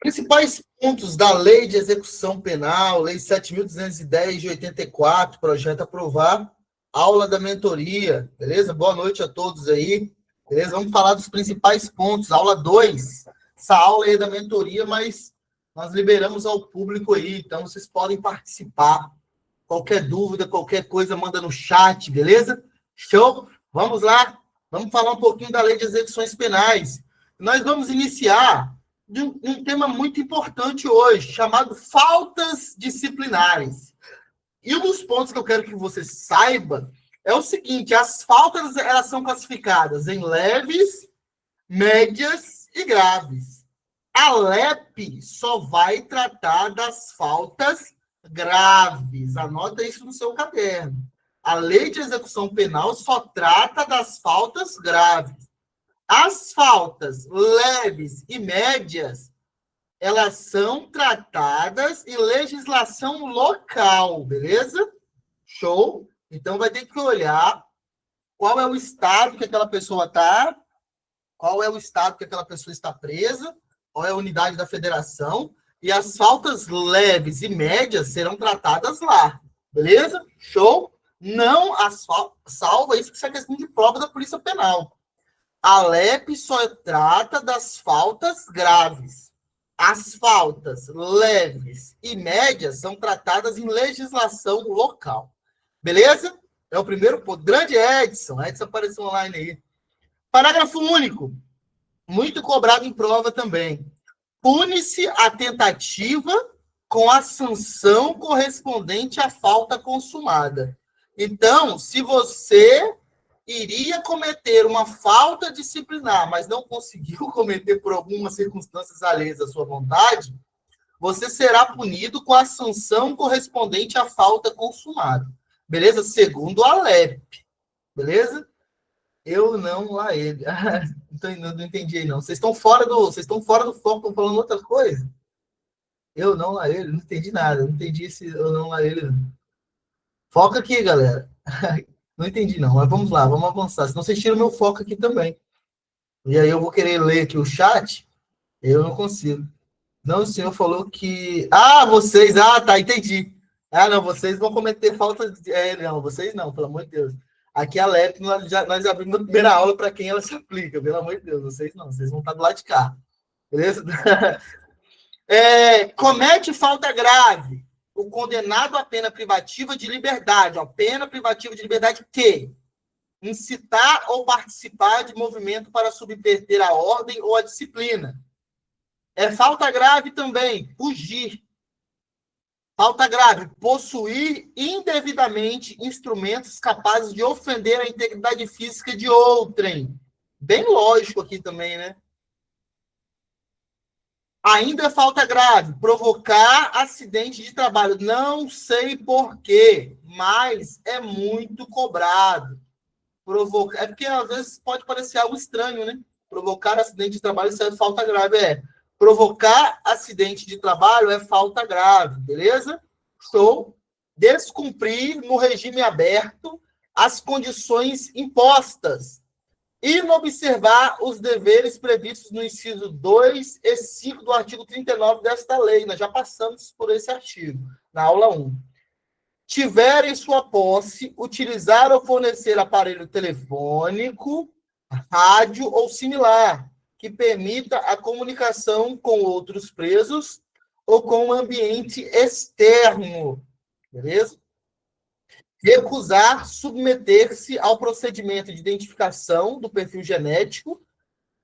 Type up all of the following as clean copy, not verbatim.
Principais pontos da Lei de Execução Penal, Lei 7.210 de 84, projeto aprovar, aula da mentoria, beleza? Boa noite a todos aí, beleza? Vamos falar dos principais pontos, aula 2. Essa aula aí é da mentoria, mas nós liberamos ao público aí, então vocês podem participar. Qualquer dúvida, qualquer coisa, manda no chat, beleza? Show? Vamos lá, vamos falar um pouquinho da Lei de Execuções Penais. Nós vamos iniciar de um tema muito importante hoje, chamado faltas disciplinares. E um dos pontos que eu quero que você saiba é o seguinte: as faltas elas são classificadas em leves, médias e graves. A LEP só vai tratar das faltas graves. Anota isso no seu caderno. A Lei de Execução Penal só trata das faltas graves. As faltas leves e médias, elas são tratadas em legislação local, beleza? Show? Então, vai ter que olhar qual é o estado que aquela pessoa está, qual é o estado que aquela pessoa está presa, qual é a unidade da federação, e as faltas leves e médias serão tratadas lá, beleza? Show? Não as salva isso, que isso é questão de prova da Polícia Penal. A LEP só trata das faltas graves. As faltas leves e médias são tratadas em legislação local. Beleza? É o primeiro ponto. Grande Edson. Edson apareceu online aí. Parágrafo único. Muito cobrado em prova também. Pune-se a tentativa com a sanção correspondente à falta consumada. Então, se você iria cometer uma falta disciplinar, mas não conseguiu cometer por algumas circunstâncias alheias à sua vontade, você será punido com a sanção correspondente à falta consumada. Beleza? Segundo a LEP. Beleza? Eu não, lá ele. Não entendi aí, não. Vocês estão fora do foco, estão falando outra coisa? Eu não, lá ele. Não entendi nada. Não entendi esse eu não, lá ele. Foca aqui, galera. Não entendi, não. Mas vamos lá, vamos avançar. Senão vocês tiram meu foco aqui também. E aí eu vou querer ler aqui o chat, eu não consigo. Não, o senhor falou que... Ah, vocês... Ah, tá, entendi. Ah, não, vocês vão cometer falta... Não, vocês não, pelo amor de Deus. Aqui a LEP, nós já abrimos a primeira aula para quem ela se aplica, pelo amor de Deus. Vocês não, vocês vão estar do lado de cá. Beleza? Comete falta grave o condenado à pena privativa de liberdade. Ó, pena privativa de liberdade que incitar ou participar de movimento para subverter a ordem ou a disciplina. Falta grave também, fugir. Falta grave, possuir indevidamente instrumentos capazes de ofender a integridade física de outrem. Bem lógico aqui também, né? Ainda falta grave, provocar acidente de trabalho. Não sei por quê, mas é muito cobrado. Provocar, porque às vezes pode parecer algo estranho, né? Provocar acidente de trabalho, isso é falta grave. Provocar acidente de trabalho é falta grave, beleza? Show. Descumprir no regime aberto as condições impostas e não observar os deveres previstos no inciso 2 e 5 do artigo 39 desta lei. Nós já passamos por esse artigo, na aula 1. Tiver em sua posse, utilizar ou fornecer aparelho telefônico, rádio ou similar, que permita a comunicação com outros presos ou com o ambiente externo. Beleza? Recusar submeter-se ao procedimento de identificação do perfil genético,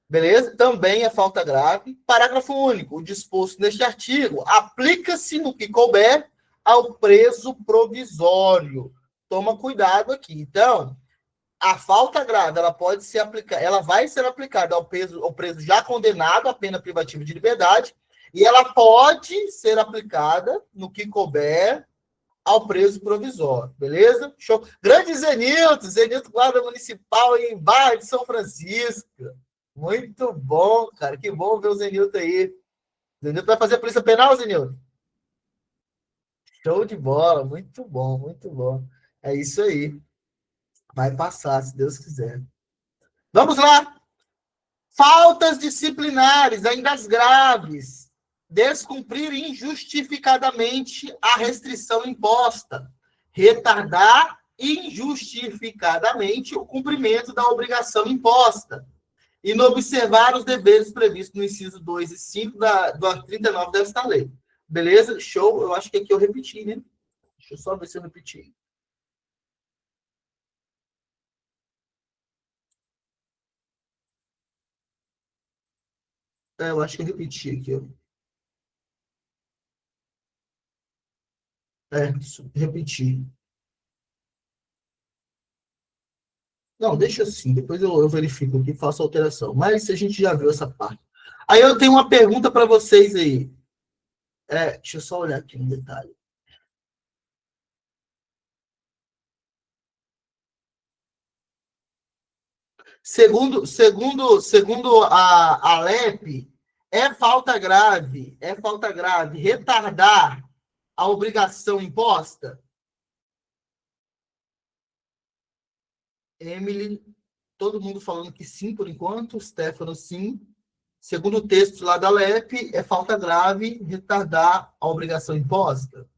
beleza? Também é falta grave. Parágrafo único. O disposto neste artigo aplica-se no que couber ao preso provisório. Toma cuidado aqui. Então, a falta grave, ela pode ser aplicada, ela vai ser aplicada ao preso já condenado à pena privativa de liberdade, e ela pode ser aplicada no que couber ao preso provisório, beleza? Show. Grande Zenilton, guarda municipal em Barra de São Francisco. Muito bom, cara. Que bom ver o Zenilton aí. Zenilton vai fazer a polícia penal, Zenilton? Show de bola, muito bom, muito bom. É isso aí. Vai passar, se Deus quiser. Vamos lá. Faltas disciplinares, ainda as graves. Descumprir injustificadamente a restrição imposta. Retardar injustificadamente o cumprimento da obrigação imposta. E não observar os deveres previstos no inciso 2 e 5 do artigo 39 desta lei. Beleza? Show. Eu acho que aqui eu repeti, né? Deixa eu só ver se eu repeti. Eu acho que eu repeti aqui. Repeti. Não, deixa assim. Depois eu verifico aqui e faço a alteração. Mas a gente já viu essa parte. Aí eu tenho uma pergunta para vocês aí. Deixa eu só olhar aqui um detalhe. Segundo a LEP, é falta grave retardar a obrigação imposta? Emily, todo mundo falando que sim por enquanto, Stefano sim. Segundo o texto lá da LEP, é falta grave retardar a obrigação imposta.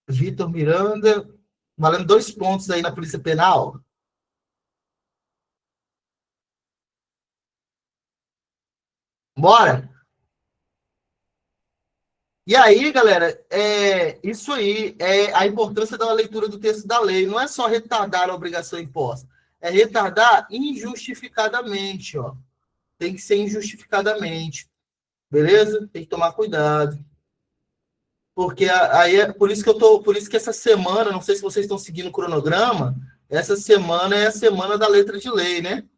Vitor Miranda, valendo 2 pontos aí na Polícia Penal. Bora? E aí, galera, isso aí é a importância da leitura do texto da lei. Não é só retardar a obrigação imposta, é retardar injustificadamente, ó. Tem que ser injustificadamente, beleza? Tem que tomar cuidado. Porque aí é por isso que por isso que essa semana, não sei se vocês estão seguindo o cronograma, essa semana é a semana da letra de lei, né?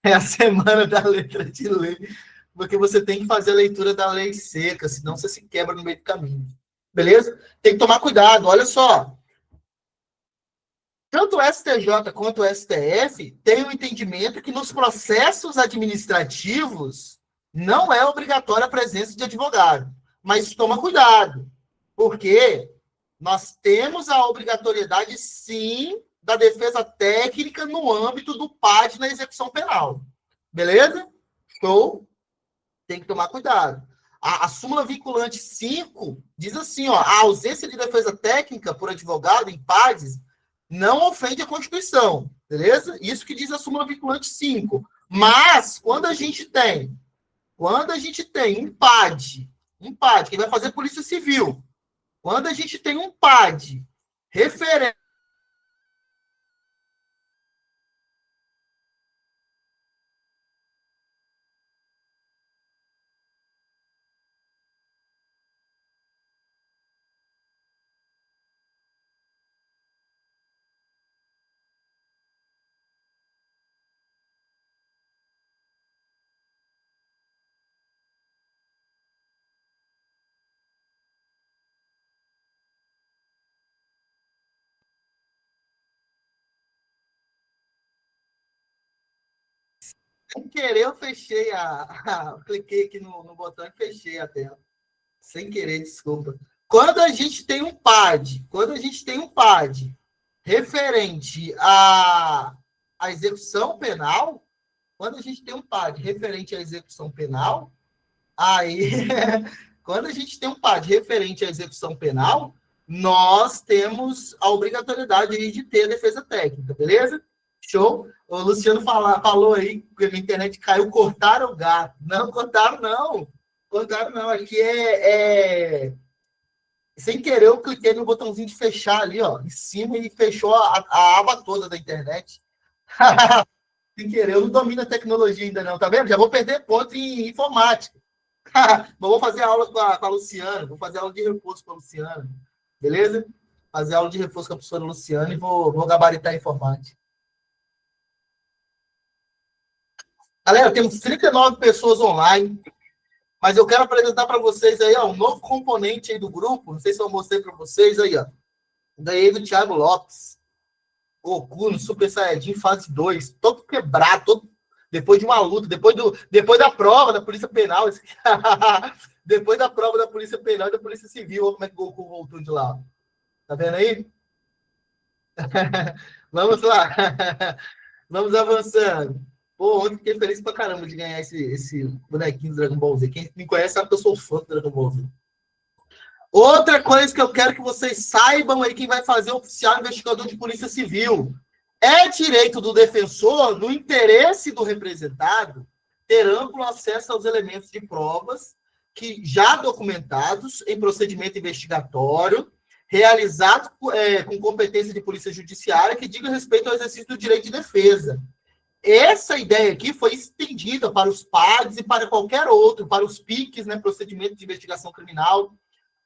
É a semana da letra de lei, porque você tem que fazer a leitura da lei seca, senão você se quebra no meio do caminho. Beleza? Tem que tomar cuidado. Olha só. Tanto o STJ quanto o STF têm o entendimento que nos processos administrativos não é obrigatória a presença de advogado. Mas toma cuidado, porque nós temos a obrigatoriedade, sim, da defesa técnica no âmbito do PAD na execução penal. Beleza? Show? Tem que tomar cuidado. A súmula vinculante 5 diz assim, ó, a ausência de defesa técnica por advogado em PADs não ofende a Constituição, beleza? Isso que diz a súmula vinculante 5. Mas, quando a gente tem um PAD, que vai fazer Polícia Civil, quando a gente tem um PAD referente sem querer, eu fechei cliquei aqui no botão e fechei a tela. Sem querer, desculpa. Quando a gente tem um PAD referente à execução penal, quando a gente tem um PAD referente à execução penal, aí, quando a gente tem um PAD referente à execução penal, nós temos a obrigatoriedade de ter a defesa técnica, beleza? Show? O Luciano falou aí que a internet caiu, cortaram o gato. Não, cortaram não. Cortaram não. Aqui sem querer, eu cliquei no botãozinho de fechar ali, ó, em cima e fechou a aba toda da internet. Sem querer, eu não domino a tecnologia ainda não, tá vendo? Já vou perder ponto em informática. Vou fazer aula com a Luciana, vou fazer aula de reforço com a Luciana, beleza? Fazer aula de reforço com a professora Luciana e vou gabaritar a informática. Galera, temos 39 pessoas online, mas eu quero apresentar para vocês aí, ó, um novo componente aí do grupo. Não sei se eu mostrei para vocês aí, ó. Ganhei do Thiago Lopes. Goku no Super Saiyajin fase 2, todo quebrado, depois de uma luta, depois da prova da Polícia Penal, depois da prova da Polícia Penal e da Polícia Civil, olha como é que o Goku voltou de lá. Tá vendo aí? Vamos lá. Vamos avançando. Pô, ontem fiquei feliz pra caramba de ganhar esse bonequinho do Dragon Ball Z. Quem me conhece sabe que eu sou fã do Dragon Ball Z. Outra coisa que eu quero que vocês saibam aí, quem vai fazer o oficial investigador de polícia civil. É direito do defensor, no interesse do representado, ter amplo acesso aos elementos de provas que já documentados em procedimento investigatório, realizado com competência de polícia judiciária, que diga respeito ao exercício do direito de defesa. Essa ideia aqui foi estendida para os PADs e para qualquer outro, para os PICs, né, procedimento de investigação criminal.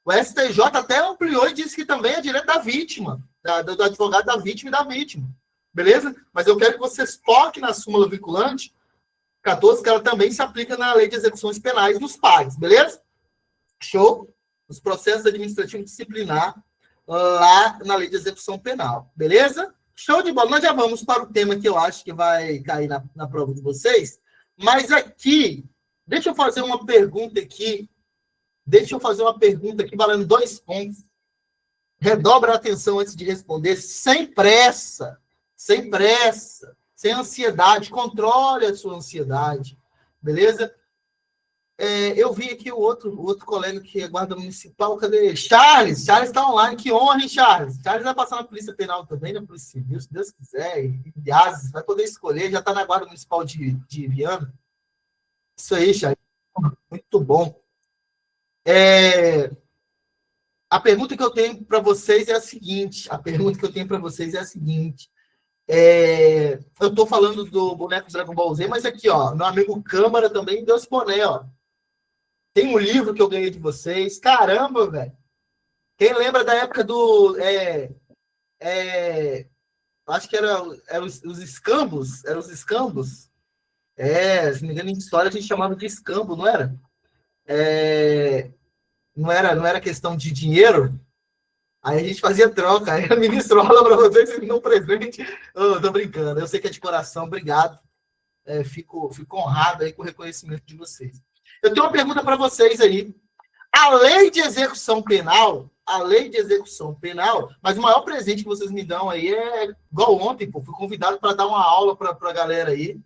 O STJ até ampliou e disse que também é direito da vítima, do advogado da vítima e da vítima. Beleza? Mas eu quero que vocês foquem na súmula vinculante 14, que ela também se aplica na lei de execuções penais dos PAGs. Beleza? Show? Os processos administrativos disciplinar lá na lei de execução penal. Beleza? Show de bola. Nós já vamos para o tema que eu acho que vai cair na prova de vocês. Mas aqui, deixa eu fazer uma pergunta aqui. Valendo 2 pontos. Redobra a atenção antes de responder, sem pressa, sem ansiedade. Controle a sua ansiedade. Beleza? Eu vi aqui o outro colega que é guarda municipal. Cadê ele? Charles está online. Que honra, hein, Charles? Charles vai passar na Polícia Penal também, na Polícia Civil, se Deus quiser. E vai poder escolher. Já está na Guarda Municipal de Viana. Isso aí, Charles. Muito bom. A pergunta que eu tenho para vocês é a seguinte. Eu estou falando do boneco Dragon Ball Z, mas aqui, ó, meu amigo Câmara também deu esse boné, ó. Tem um livro que eu ganhei de vocês. Caramba, velho. Quem lembra da época do... acho que era os escambos. Eram os escambos. Se não me engano, em história a gente chamava de escambo, não era? Não era questão de dinheiro. Aí a gente fazia troca. Aí a ministra aula para vocês não presente. Eu tô brincando. Eu sei que é de coração. Obrigado. Fico honrado aí com o reconhecimento de vocês. Eu tenho uma pergunta para vocês aí. A lei de execução penal, mas o maior presente que vocês me dão aí é igual ontem, pô. Fui convidado para dar uma aula para a galera aí.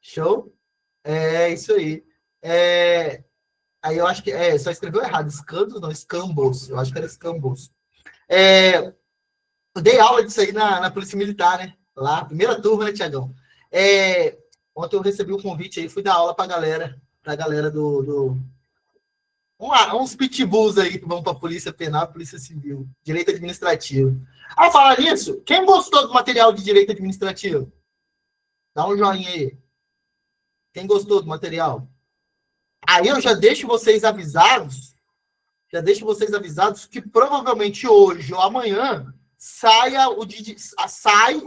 Show? Isso aí. Aí eu acho que... só escreveu errado. Escandos, não. Escambos. Eu acho que era escambos. Eu dei aula disso aí na Polícia Militar, né? Lá, primeira turma, né, Tiagão? Ontem eu recebi o convite aí, fui dar aula pra galera do... uns pitbulls aí que vão pra Polícia Penal, Polícia Civil, Direito Administrativo. Falar nisso, quem gostou do material de Direito Administrativo? Dá um joinha aí. Quem gostou do material? Aí eu já deixo vocês avisados que provavelmente hoje ou amanhã sai o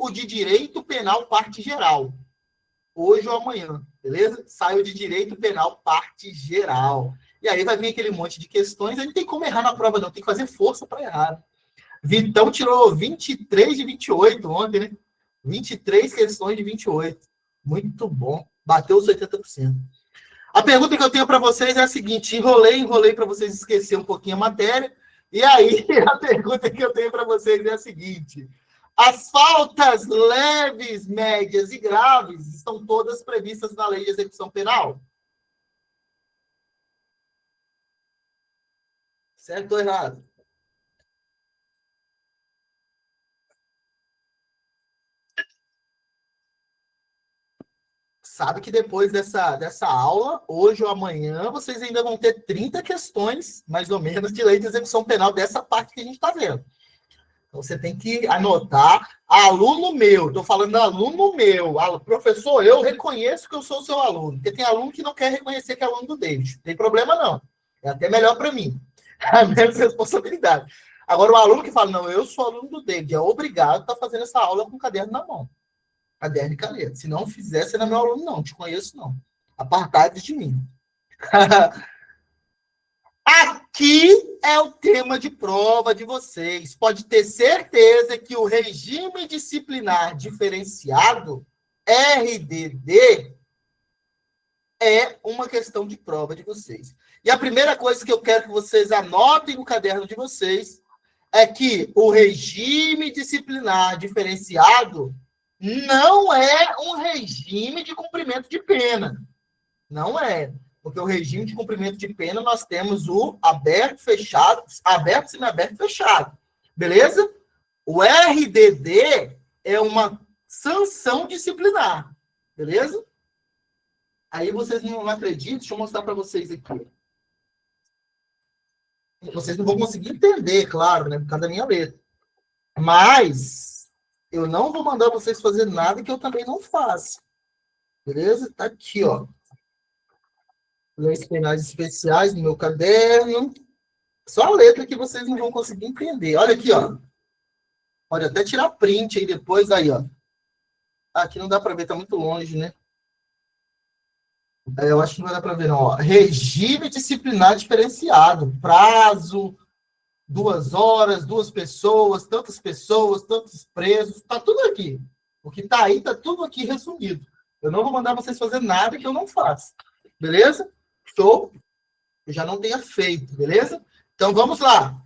de Direito Penal Parte Geral. Hoje ou amanhã, beleza? Sai o de Direito Penal Parte Geral. E aí vai vir aquele monte de questões, aí não tem como errar na prova não, tem que fazer força para errar. Vitão tirou 23 de 28 ontem, né? 23 questões de 28. Muito bom. Bateu os 80%. A pergunta que eu tenho para vocês é a seguinte: enrolei para vocês esquecerem um pouquinho a matéria. E aí, a pergunta que eu tenho para vocês é a seguinte: as faltas leves, médias e graves estão todas previstas na Lei de Execução Penal? Certo ou errado? Sabe que depois dessa aula, hoje ou amanhã, vocês ainda vão ter 30 questões, mais ou menos, de lei de execução penal dessa parte que a gente está vendo. Então, você tem que anotar. Aluno meu, estou falando aluno meu. Professor, eu reconheço que eu sou seu aluno, porque tem aluno que não quer reconhecer que é aluno do David. Não tem problema, não. É até melhor para mim. É a menos responsabilidade. Agora, o aluno que fala, não, eu sou aluno do David, é obrigado a estar fazendo essa aula com o caderno na mão. Caderno e caneta. Se não fizer, você não é meu aluno, não. Te conheço, não. Apartado de mim. Aqui é o tema de prova de vocês. Pode ter certeza que o regime disciplinar diferenciado, RDD, é uma questão de prova de vocês. E a primeira coisa que eu quero que vocês anotem no caderno de vocês é que o regime disciplinar diferenciado não é um regime de cumprimento de pena. Não é. Porque o regime de cumprimento de pena, nós temos o aberto, fechado, aberto, semiaberto, fechado. Beleza? O RDD é uma sanção disciplinar. Beleza? Aí vocês não acreditam, deixa eu mostrar para vocês aqui. Vocês não vão conseguir entender, claro, né, por causa da minha letra. Mas eu não vou mandar vocês fazer nada que eu também não faço. Beleza? Tá aqui, ó. Leis penais especiais no meu caderno. Só a letra que vocês não vão conseguir entender. Olha aqui, ó. Pode até tirar print aí depois, aí, ó. Aqui não dá para ver, tá muito longe, né? Eu acho que não vai dar para ver, não. Ó. Regime disciplinar diferenciado. Prazo, 2 horas, 2 pessoas, tantos presos. Tá tudo aqui. O que tá aí, tá tudo aqui resumido. Eu não vou mandar vocês fazer nada que eu não faço. Beleza? Show? Eu já não tenha feito, beleza? Então, vamos lá.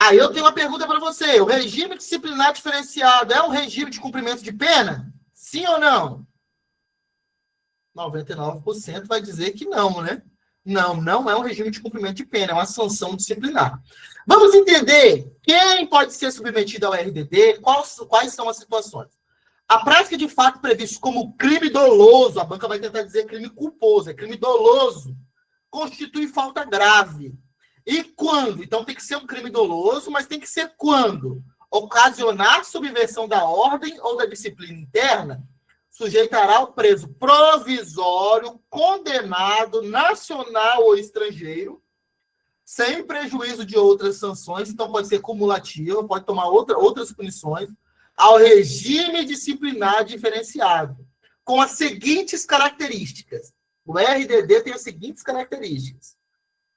Aí eu tenho uma pergunta para você. O regime disciplinar diferenciado é um regime de cumprimento de pena? Sim ou não? 99% vai dizer que não, né? Não, não é um regime de cumprimento de pena, é uma sanção disciplinar. Vamos entender quem pode ser submetido ao RDD, quais são as situações. A prática de fato previsto como crime doloso, a banca vai tentar dizer crime culposo, é crime doloso, constitui falta grave. E quando? Então tem que ser um crime doloso, mas tem que ser quando? Ocasionar subversão da ordem ou da disciplina interna, sujeitará o preso provisório, condenado, nacional ou estrangeiro, sem prejuízo de outras sanções, então pode ser cumulativa, pode tomar outras punições, ao regime disciplinar diferenciado, com as seguintes características. O RDD tem as seguintes características.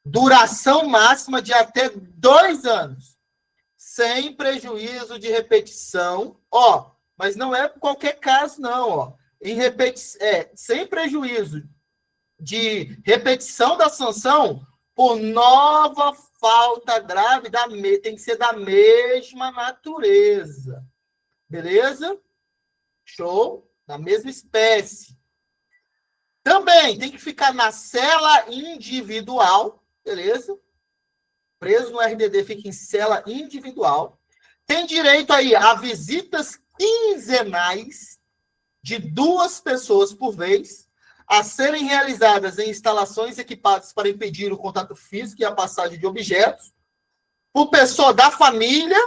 Duração máxima de até 2 anos, sem prejuízo de repetição. Ó, mas não é qualquer caso, não. Ó. Sem prejuízo de repetição da sanção por nova falta grave, tem que ser da mesma natureza. Beleza? Show? Da mesma espécie. Também tem que ficar na cela individual, beleza? Preso no RDD fica em cela individual. Tem direito aí a visitas quinzenais de 2 pessoas por vez, a serem realizadas em instalações equipadas para impedir o contato físico e a passagem de objetos, por pessoa da família,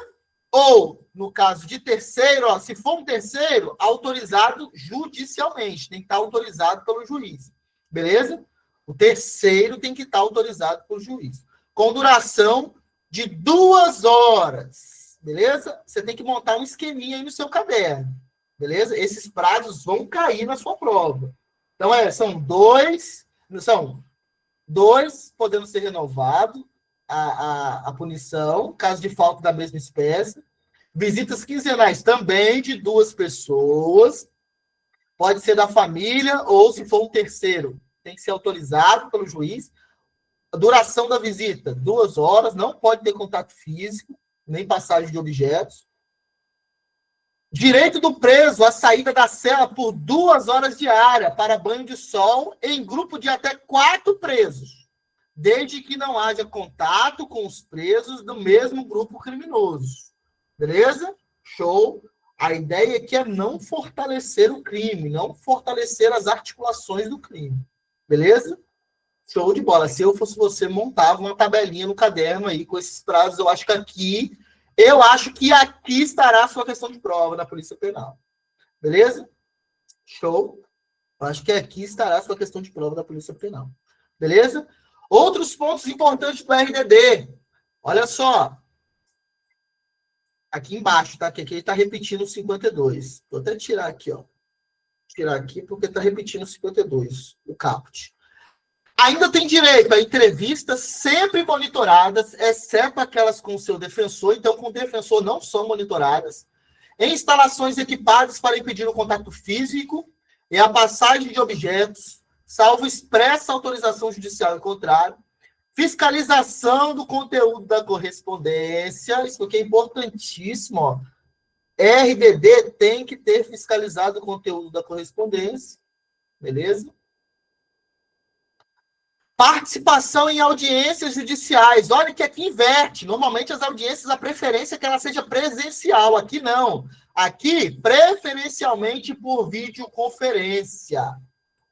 ou, no caso de terceiro, ó, se for um terceiro, autorizado judicialmente, tem que estar autorizado pelo juiz. Beleza? O terceiro tem que estar autorizado pelo juiz. Com duração de 2 horas. Beleza? Você tem que montar um esqueminha aí no seu caderno. Beleza? Esses prazos vão cair na sua prova. Então, são 2 podendo ser renovado a punição, caso de falta da mesma espécie. Visitas quinzenais também de 2 pessoas. Pode ser da família ou, se for um terceiro, tem que ser autorizado pelo juiz. A duração da visita, 2 horas. Não pode ter contato físico, nem passagem de objetos. Direito do preso à saída da cela por 2 horas diárias para banho de sol em grupo de até 4 presos, desde que não haja contato com os presos do mesmo grupo criminoso. Beleza? Show. A ideia aqui é não fortalecer o crime, não fortalecer as articulações do crime. Beleza? Show de bola. Se eu fosse você, montava uma tabelinha no caderno aí com esses prazos. Eu acho que aqui estará a sua questão de prova na Polícia Penal. Beleza? Show. Eu acho que aqui estará a sua questão de prova da Polícia Penal. Beleza? Outros pontos importantes do RDD. Olha só. Aqui embaixo, tá? Que aqui ele está repetindo o 52. Vou até tirar aqui, ó. Tirar aqui porque está repetindo o 52, o caput. Ainda tem direito a entrevistas sempre monitoradas, exceto aquelas com o seu defensor. Então, com o defensor não são monitoradas. Em instalações equipadas para impedir o contato físico e a passagem de objetos, salvo expressa autorização judicial em contrário. Fiscalização do conteúdo da correspondência. Isso aqui é importantíssimo, ó. RDD tem que ter fiscalizado o conteúdo da correspondência, beleza? Participação em audiências judiciais. Olha que aqui inverte. Normalmente as audiências, a preferência é que ela seja presencial. Aqui não. Aqui, preferencialmente por videoconferência.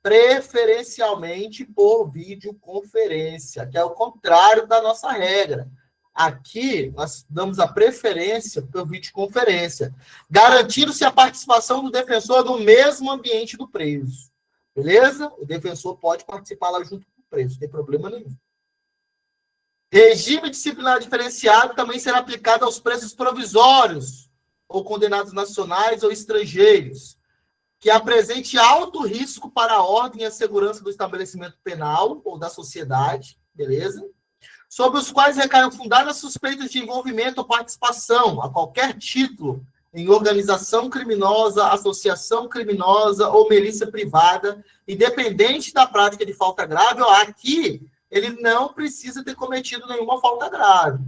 Preferencialmente por videoconferência, que é o contrário da nossa regra. Aqui, nós damos a preferência por videoconferência, garantindo-se a participação do defensor no mesmo ambiente do preso. Beleza? O defensor pode participar lá junto com o preso, não tem problema nenhum. Regime disciplinar diferenciado também será aplicado aos presos provisórios ou condenados nacionais ou estrangeiros, que apresente alto risco para a ordem e a segurança do estabelecimento penal ou da sociedade, beleza? Sobre os quais recaiam fundadas suspeitas de envolvimento ou participação, a qualquer título, em organização criminosa, associação criminosa ou milícia privada, independente da prática de falta grave. Ó, aqui, ele não precisa ter cometido nenhuma falta grave.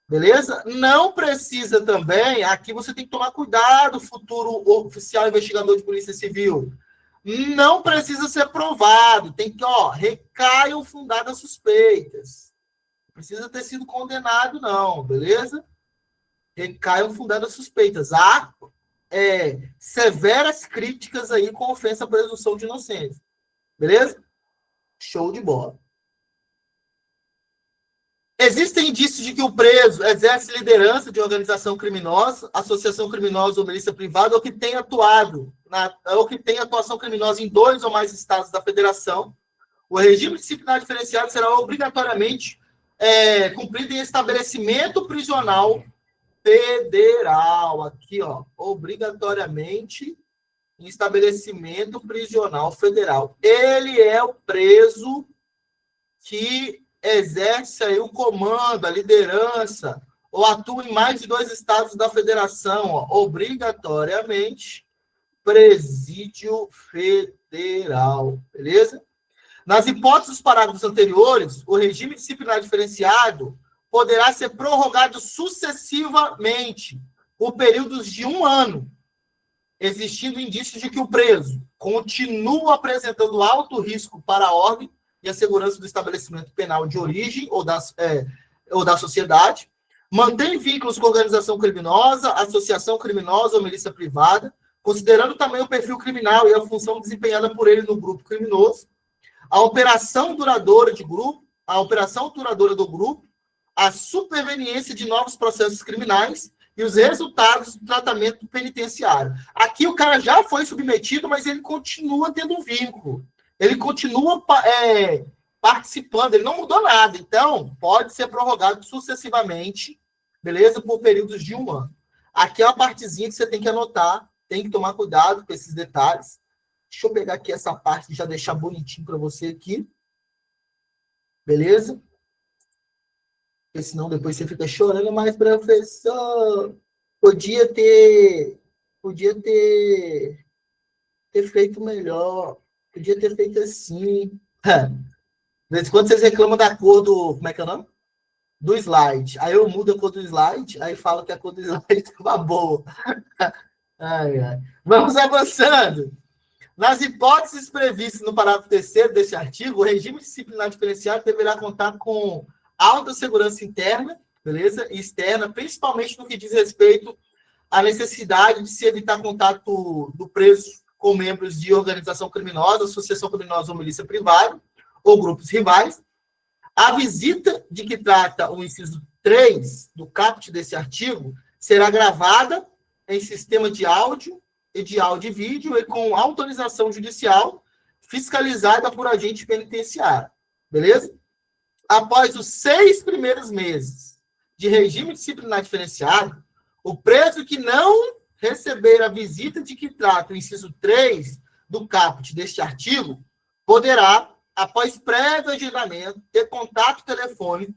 Beleza? Não precisa também, aqui você tem que tomar cuidado, futuro oficial investigador de polícia civil. Não precisa ser provado, tem que, recaiam fundadas suspeitas. Não precisa ter sido condenado, não, beleza? Recaiam fundadas suspeitas. Há severas críticas aí com ofensa à presunção de inocência. Beleza? Show de bola. Existem indícios de que o preso exerce liderança de organização criminosa, associação criminosa ou milícia privada, ou que tenha atuação criminosa em 2 ou mais estados da federação. O regime disciplinar diferenciado será obrigatoriamente cumprido em estabelecimento prisional federal. Aqui, obrigatoriamente em estabelecimento prisional federal. Ele é o preso que exerce aí o comando, a liderança, ou atua em mais de 2 estados da federação, obrigatoriamente, presídio federal, beleza? Nas hipóteses dos parágrafos anteriores, o regime disciplinar diferenciado poderá ser prorrogado sucessivamente por períodos de 1 ano, existindo indícios de que o preso continua apresentando alto risco para a ordem e a segurança do estabelecimento penal de origem ou da sociedade, mantém vínculos com organização criminosa, associação criminosa ou milícia privada, considerando também o perfil criminal e a função desempenhada por ele no grupo criminoso, a operação duradoura do grupo, a superveniência de novos processos criminais e os resultados do tratamento penitenciário. Aqui o cara já foi submetido, mas ele continua tendo um vínculo. Ele continua participando, ele não mudou nada. Então, pode ser prorrogado sucessivamente, beleza? Por períodos de 1 ano. Aqui é uma partezinha que você tem que anotar, tem que tomar cuidado com esses detalhes. Deixa eu pegar aqui essa parte e já deixar bonitinho para você aqui. Beleza? Porque senão depois você fica chorando, mas professor, podia ter feito melhor. Podia ter feito assim. De vez em quando vocês reclamam da cor do... Como é que é o nome? Do slide. Aí eu mudo a cor do slide, aí falo que a cor do slide estava boa. Ai, ai. Vamos avançando. Nas hipóteses previstas no parágrafo 3º deste artigo, o regime disciplinar diferenciado deverá contar com alta segurança interna, beleza? E externa, principalmente no que diz respeito à necessidade de se evitar contato do preso com membros de organização criminosa, associação criminosa ou milícia privada, ou grupos rivais. A visita de que trata o inciso 3 do caput desse artigo será gravada em sistema de áudio e de áudio e vídeo e com autorização judicial fiscalizada por agente penitenciário. Beleza? Após os 6 primeiros meses de regime disciplinar diferenciado, o preso que não receber a visita de que trata o inciso 3 do caput deste artigo, poderá, após prévio agendamento, ter contato telefônico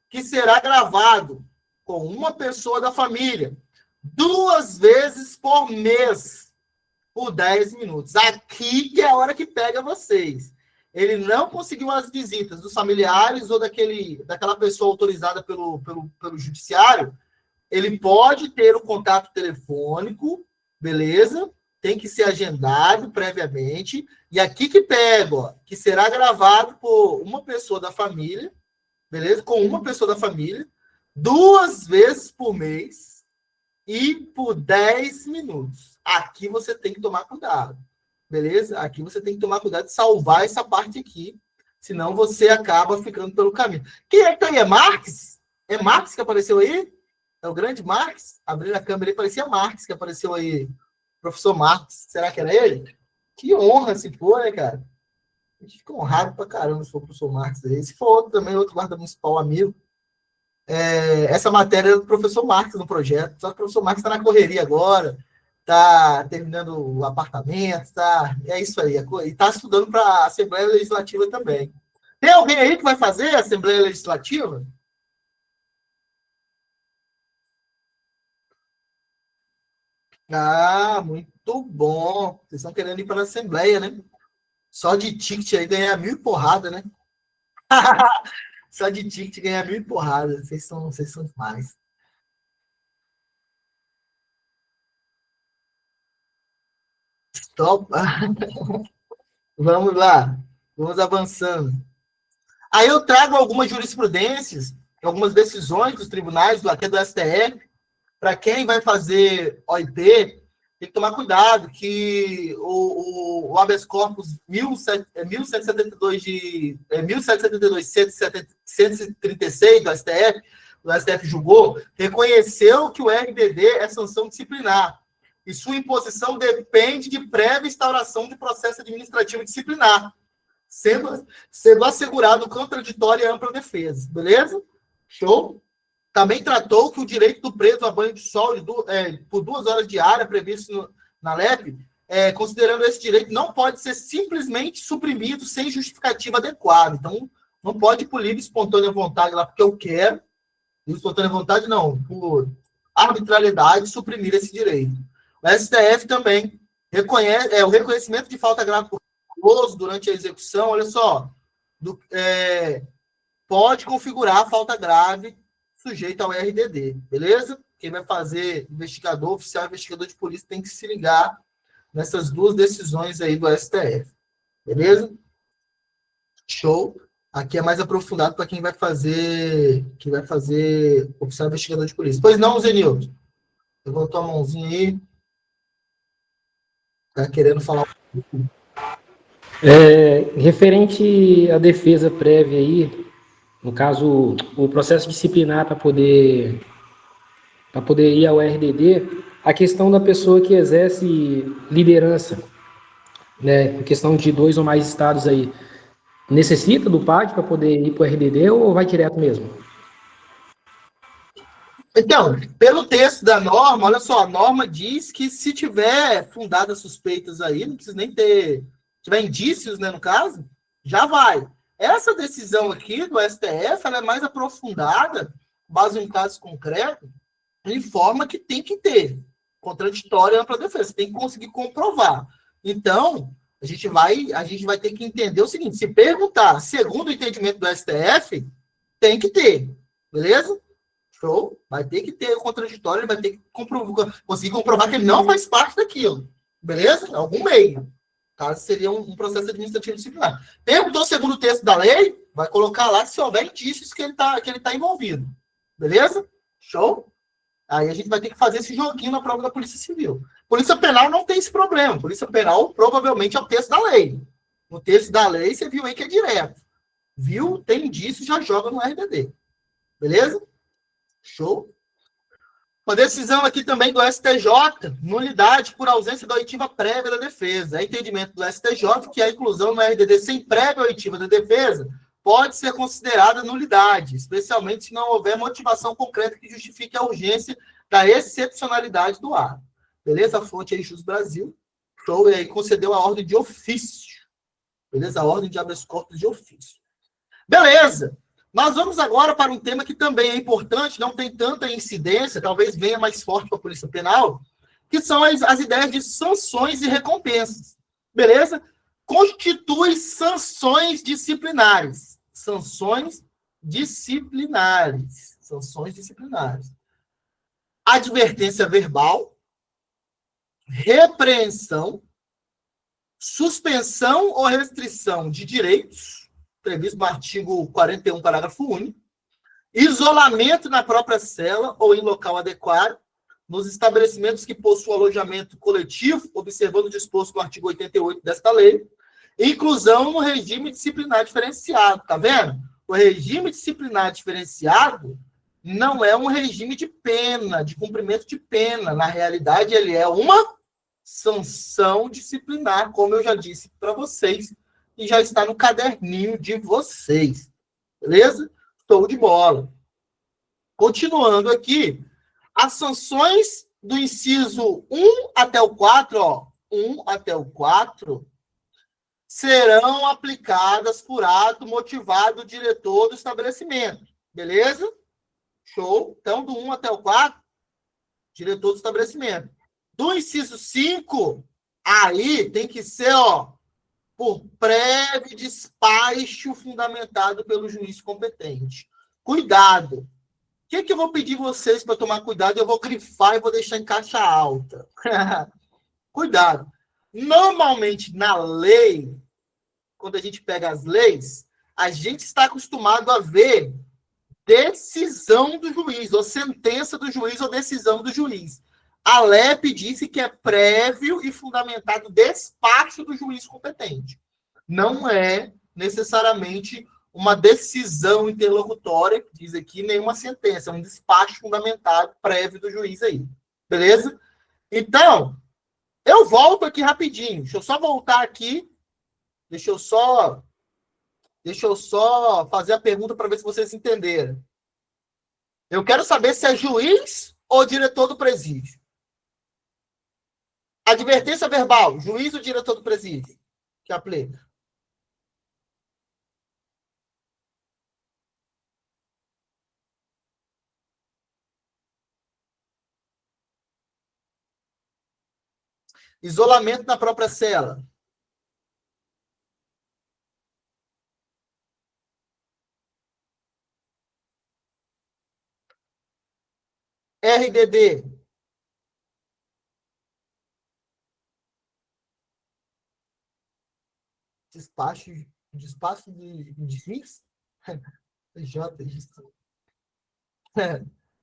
que será gravado com uma pessoa da família 2 vezes por mês, por 10 minutos. Aqui que é a hora que pega vocês. Ele não conseguiu as visitas dos familiares ou daquela pessoa autorizada pelo judiciário. ele pode ter o contato telefônico, beleza? Tem que ser agendado previamente. E aqui que pega, ó, que será gravado por uma pessoa da família, beleza? Com uma pessoa da família, 2 vezes por mês e por 10 minutos. Aqui você tem que tomar cuidado, beleza? Aqui você tem que tomar cuidado de salvar essa parte aqui, senão você acaba ficando pelo caminho. Quem é que tá aí? É Marx? É Marx que apareceu aí? É o grande Marx? Abrindo a câmera aí, parecia Marx que apareceu aí. Professor Marx. Será que era ele? Que honra se for, né, cara? A gente fica honrado pra caramba se for o professor Marx aí. Se for outro também, outro guarda municipal amigo. Essa matéria é do professor Marx no projeto. Só que o professor Marx está na correria agora, está terminando o apartamento, é isso aí. E está estudando para a Assembleia Legislativa também. Tem alguém aí que vai fazer a Assembleia Legislativa? Ah, muito bom. Vocês estão querendo ir para a Assembleia, né? Só de ticket aí ganhar 1.000 porrada, né? Só de ticket ganhar 1.000 porrada. Vocês são demais. Top. Vamos lá. Vamos avançando. Aí eu trago algumas jurisprudências, algumas decisões dos tribunais, até do STF, para quem vai fazer OIP, tem que tomar cuidado que o habeas corpus 1772 136 do STF julgou, reconheceu que o RDD é sanção disciplinar e sua imposição depende de prévia instauração de processo administrativo disciplinar, sendo assegurado contraditório e ampla defesa. Beleza? Show? Também tratou que o direito do preso a banho de sol por 2 horas diárias, previsto na LEP, considerando esse direito, não pode ser simplesmente suprimido sem justificativa adequada. Então, não pode por livre e espontânea vontade lá, porque eu quero, livre e espontânea vontade não, por arbitrariedade, suprimir esse direito. O STF também reconhece o reconhecimento de falta grave por culposo durante a execução, olha só, pode configurar a falta grave sujeito ao RDD, beleza? Quem vai fazer investigador, oficial investigador de polícia, tem que se ligar nessas 2 decisões aí do STF, beleza? Show. Aqui é mais aprofundado para quem vai fazer oficial investigador de polícia. Pois não, Zenilton? Levantou a mãozinha aí. Tá querendo falar? Referente à defesa prévia aí, no caso, o processo disciplinar para poder ir ao RDD, a questão da pessoa que exerce liderança, né, em questão de 2 ou mais estados aí, necessita do PAD para poder ir para o RDD ou vai direto mesmo? Então, pelo texto da norma, olha só, a norma diz que se tiver fundadas suspeitas aí, não precisa nem tiver indícios, né, no caso, já vai. Essa decisão aqui do STF, ela é mais aprofundada, base em um caso concreto, informa que tem que ter contraditório e ampla defesa, tem que conseguir comprovar. Então, a gente vai ter que entender o seguinte, se perguntar, segundo o entendimento do STF, tem que ter, beleza? Show? Vai ter que ter o contraditório, ele vai ter que conseguir comprovar que ele não faz parte daquilo. Beleza? Algum meio. Caso seria um processo administrativo disciplinar. Perguntou segundo o texto da lei, vai colocar lá se houver indícios que ele tá envolvido. Beleza? Show? Aí a gente vai ter que fazer esse joguinho na prova da Polícia Civil. Polícia Penal não tem esse problema. Polícia Penal provavelmente é o texto da lei. No texto da lei, você viu aí que é direto. Viu? Tem indício, já joga no RDD. Beleza? Show? Uma decisão aqui também do STJ, nulidade por ausência da oitiva prévia da defesa. É entendimento do STJ que a inclusão no RDD sem prévia oitiva da defesa pode ser considerada nulidade, especialmente se não houver motivação concreta que justifique a urgência da excepcionalidade do ato. Beleza? A fonte aí, Jus Brasil. Show? E aí concedeu a ordem de ofício. Beleza? A ordem de habeas corpus de ofício. Beleza! Nós vamos agora para um tema que também é importante, não tem tanta incidência, talvez venha mais forte para a Polícia Penal, que são as ideias de sanções e recompensas. Beleza? Constitui sanções disciplinares. Sanções disciplinares. Sanções disciplinares. advertência verbal, repreensão, suspensão ou restrição de direitos, previsto no artigo 41, parágrafo único, isolamento na própria cela ou em local adequado, nos estabelecimentos que possuam alojamento coletivo, observando o disposto no artigo 88 desta lei, inclusão no regime disciplinar diferenciado. Tá vendo? O regime disciplinar diferenciado não é um regime de pena, de cumprimento de pena. Na realidade, ele é uma sanção disciplinar, como eu já disse para vocês, e já está no caderninho de vocês. Beleza? Show de bola. Continuando aqui, as sanções do inciso 1 até o 4, ó, 1 até o 4, serão aplicadas por ato motivado do diretor do estabelecimento. Beleza? Show. Então, do 1 até o 4, diretor do estabelecimento. Do inciso 5, aí tem que ser, ó, por prévio despacho fundamentado pelo juiz competente. Cuidado. O que eu vou pedir vocês para tomar cuidado? Eu vou grifar e vou deixar em caixa alta. Cuidado. Normalmente, na lei, quando a gente pega as leis, a gente está acostumado a ver decisão do juiz, ou sentença do juiz, ou decisão do juiz. A LEP disse que é prévio e fundamentado despacho do juiz competente. Não é necessariamente uma decisão interlocutória, que diz aqui, nenhuma sentença, é um despacho fundamentado prévio do juiz aí. Beleza? Então, eu volto aqui rapidinho. Deixa eu só voltar aqui. Deixa eu só fazer a pergunta para ver se vocês entenderam. Eu quero saber se é juiz ou diretor do presídio. Advertência verbal, juiz ou diretor do presídio que aplica? Isolamento na própria cela. RDD. Despacho de juiz? J, isso.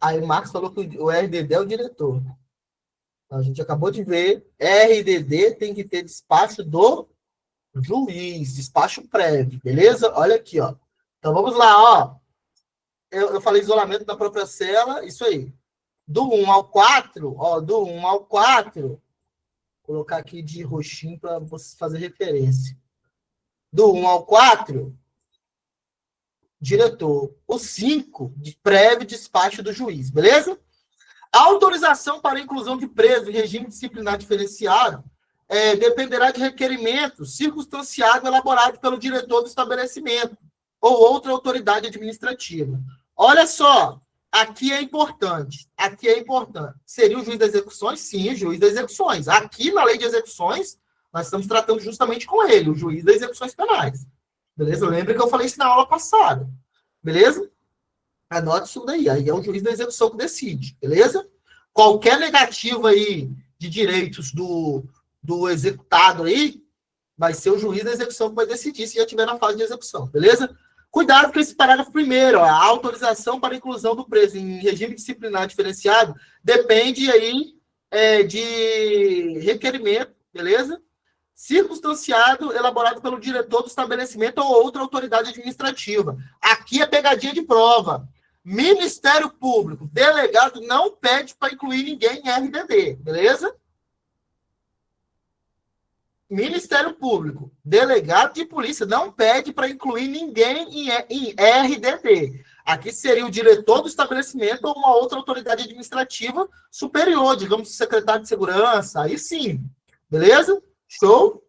Aí o Marcos falou que o RDD é o diretor. A gente acabou de ver, RDD tem que ter despacho do juiz, despacho prévio, beleza? Olha aqui, ó. Então vamos lá, ó. Eu falei isolamento da própria cela, isso aí. Do 1 ao 4, ó, do 1 ao 4, vou colocar aqui de roxinho para você fazer referência. Do 1 ao 4, diretor. O 5, de prévio despacho do juiz, beleza? A autorização para a inclusão de preso em regime disciplinar diferenciado dependerá de requerimento circunstanciado elaborado pelo diretor do estabelecimento ou outra autoridade administrativa. Olha só, aqui é importante. Aqui é importante. Seria o juiz das execuções? Sim, o juiz das execuções. Aqui na lei de execuções, nós estamos tratando justamente com ele, o juiz das execuções penais. Beleza? Lembra que eu falei isso na aula passada. Beleza? Anote isso daí. Aí é o juiz da execução que decide. Beleza? Qualquer negativa aí de direitos do executado aí, vai ser o juiz da execução que vai decidir se já estiver na fase de execução. Beleza? Cuidado com esse parágrafo primeiro. Ó, a autorização para inclusão do preso em regime disciplinar diferenciado depende aí de requerimento, beleza? Circunstanciado, elaborado pelo diretor do estabelecimento ou outra autoridade administrativa. Aqui é pegadinha de prova. Ministério Público, delegado não pede para incluir ninguém em RDD, beleza? Ministério Público, delegado de polícia não pede para incluir ninguém em RDD. Aqui seria o diretor do estabelecimento ou uma outra autoridade administrativa superior, digamos, o secretário de segurança, aí sim, beleza? Show?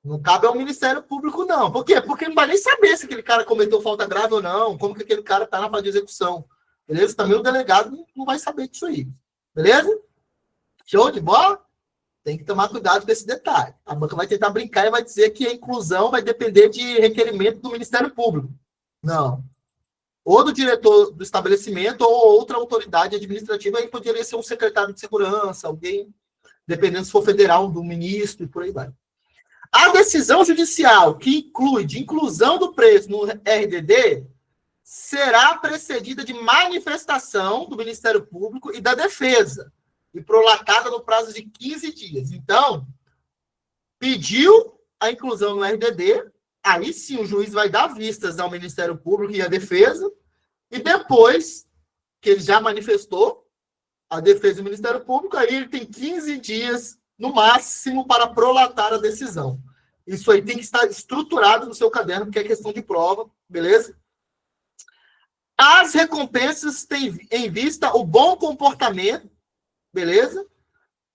Não cabe ao Ministério Público, não. Por quê? Porque não vai nem saber se aquele cara cometeu falta grave ou não, como que aquele cara está na fase de execução. Beleza? Também o delegado não vai saber disso aí. Beleza? Show de bola? Tem que tomar cuidado com esse detalhe. A banca vai tentar brincar e vai dizer que a inclusão vai depender de requerimento do Ministério Público. Não. ou do diretor do estabelecimento, ou outra autoridade administrativa, aí poderia ser um secretário de segurança, alguém, dependendo se for federal, do ministro, e por aí vai. A decisão judicial que inclui de inclusão do preso no RDD será precedida de manifestação do Ministério Público e da Defesa, e prolatada no prazo de 15 dias. Então, pediu a inclusão no RDD, aí sim o juiz vai dar vistas ao Ministério Público e à Defesa, e depois que ele já manifestou a Defesa e o Ministério Público, aí ele tem 15 dias, no máximo, para prolatar a decisão. Isso aí tem que estar estruturado no seu caderno, porque é questão de prova, beleza? As recompensas têm em vista o bom comportamento, beleza?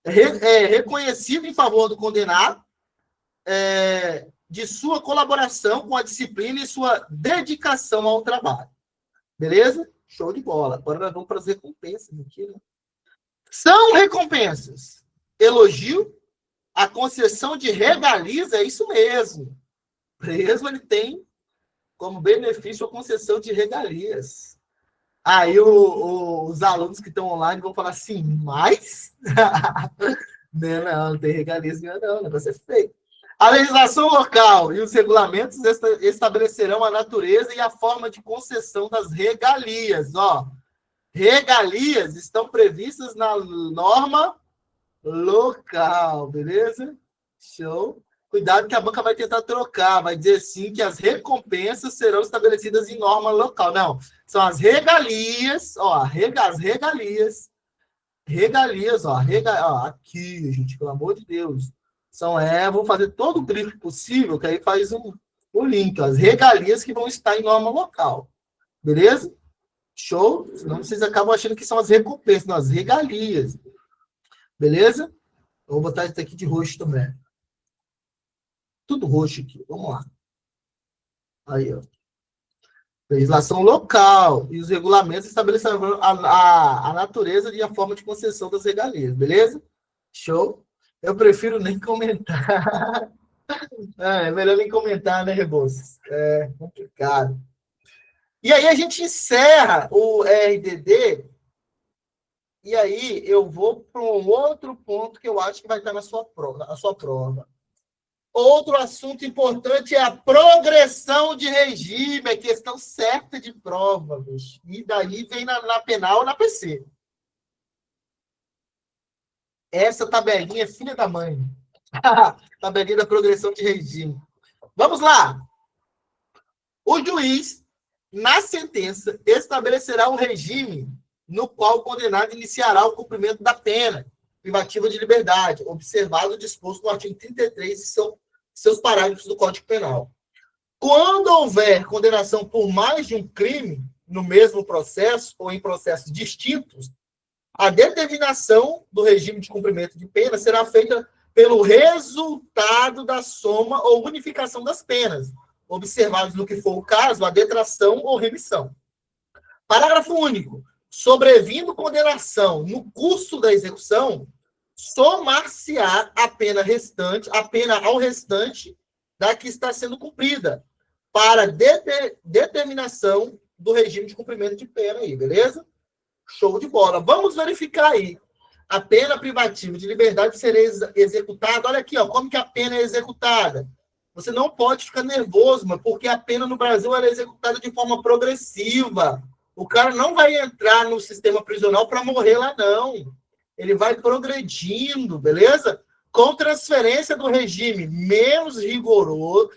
Reconhecido em favor do condenado, de sua colaboração com a disciplina e sua dedicação ao trabalho. Beleza? Show de bola. Agora nós vamos para as recompensas aqui, né? São recompensas. Elogio, a concessão de regalias, é isso mesmo. O preso, ele tem como benefício a concessão de regalias. Aí os alunos que estão online vão falar assim, mas... não tem regalias, não, o negócio é feio. A legislação local e os regulamentos estabelecerão a natureza e a forma de concessão das regalias. Ó, regalias estão previstas na norma local, beleza? Show. Cuidado que a banca vai tentar trocar, vai dizer sim que as recompensas serão estabelecidas em norma local. Não, são as regalias, ó, as regalias, ó, aqui, gente, pelo amor de Deus. Vou fazer todo o brief possível, que aí faz o link, ó, as regalias que vão estar em norma local. Beleza? Show? Senão vocês acabam achando que são as recompensas, não, as regalias. Beleza? Vou botar isso aqui de roxo também. Tudo roxo aqui, vamos lá. Aí, ó. Legislação local e os regulamentos estabelecerão a natureza e a forma de concessão das regalias, beleza? Show? Eu prefiro nem comentar. É melhor nem comentar, né, Rebouças? É complicado. E aí a gente encerra o RDD, e aí eu vou para um outro ponto que eu acho que vai estar na sua prova. Outro assunto importante é a progressão de regime, é questão certa de prova, bicho. E daí vem na penal ou na PC. Essa tabelinha é filha da mãe. Tabelinha da progressão de regime. Vamos lá. O juiz, na sentença, estabelecerá um regime no qual o condenado iniciará o cumprimento da pena privativa de liberdade, observado o disposto no artigo 33 e seus parágrafos do Código Penal. Quando houver condenação por mais de um crime no mesmo processo ou em processos distintos, a determinação do regime de cumprimento de pena será feita pelo resultado da soma ou unificação das penas, observados no que for o caso, a detração ou remissão. Parágrafo único. Sobrevindo condenação no curso da execução, somar-se-á a pena ao restante da que está sendo cumprida, para determinação do regime de cumprimento de pena aí, beleza? Show de bola. Vamos verificar aí. A pena privativa de liberdade será executada. Olha aqui, ó, como que a pena é executada. Você não pode ficar nervoso, mas porque a pena no Brasil ela é executada de forma progressiva. O cara não vai entrar no sistema prisional para morrer lá, não. Ele vai progredindo, beleza? Com transferência do regime menos rigoroso,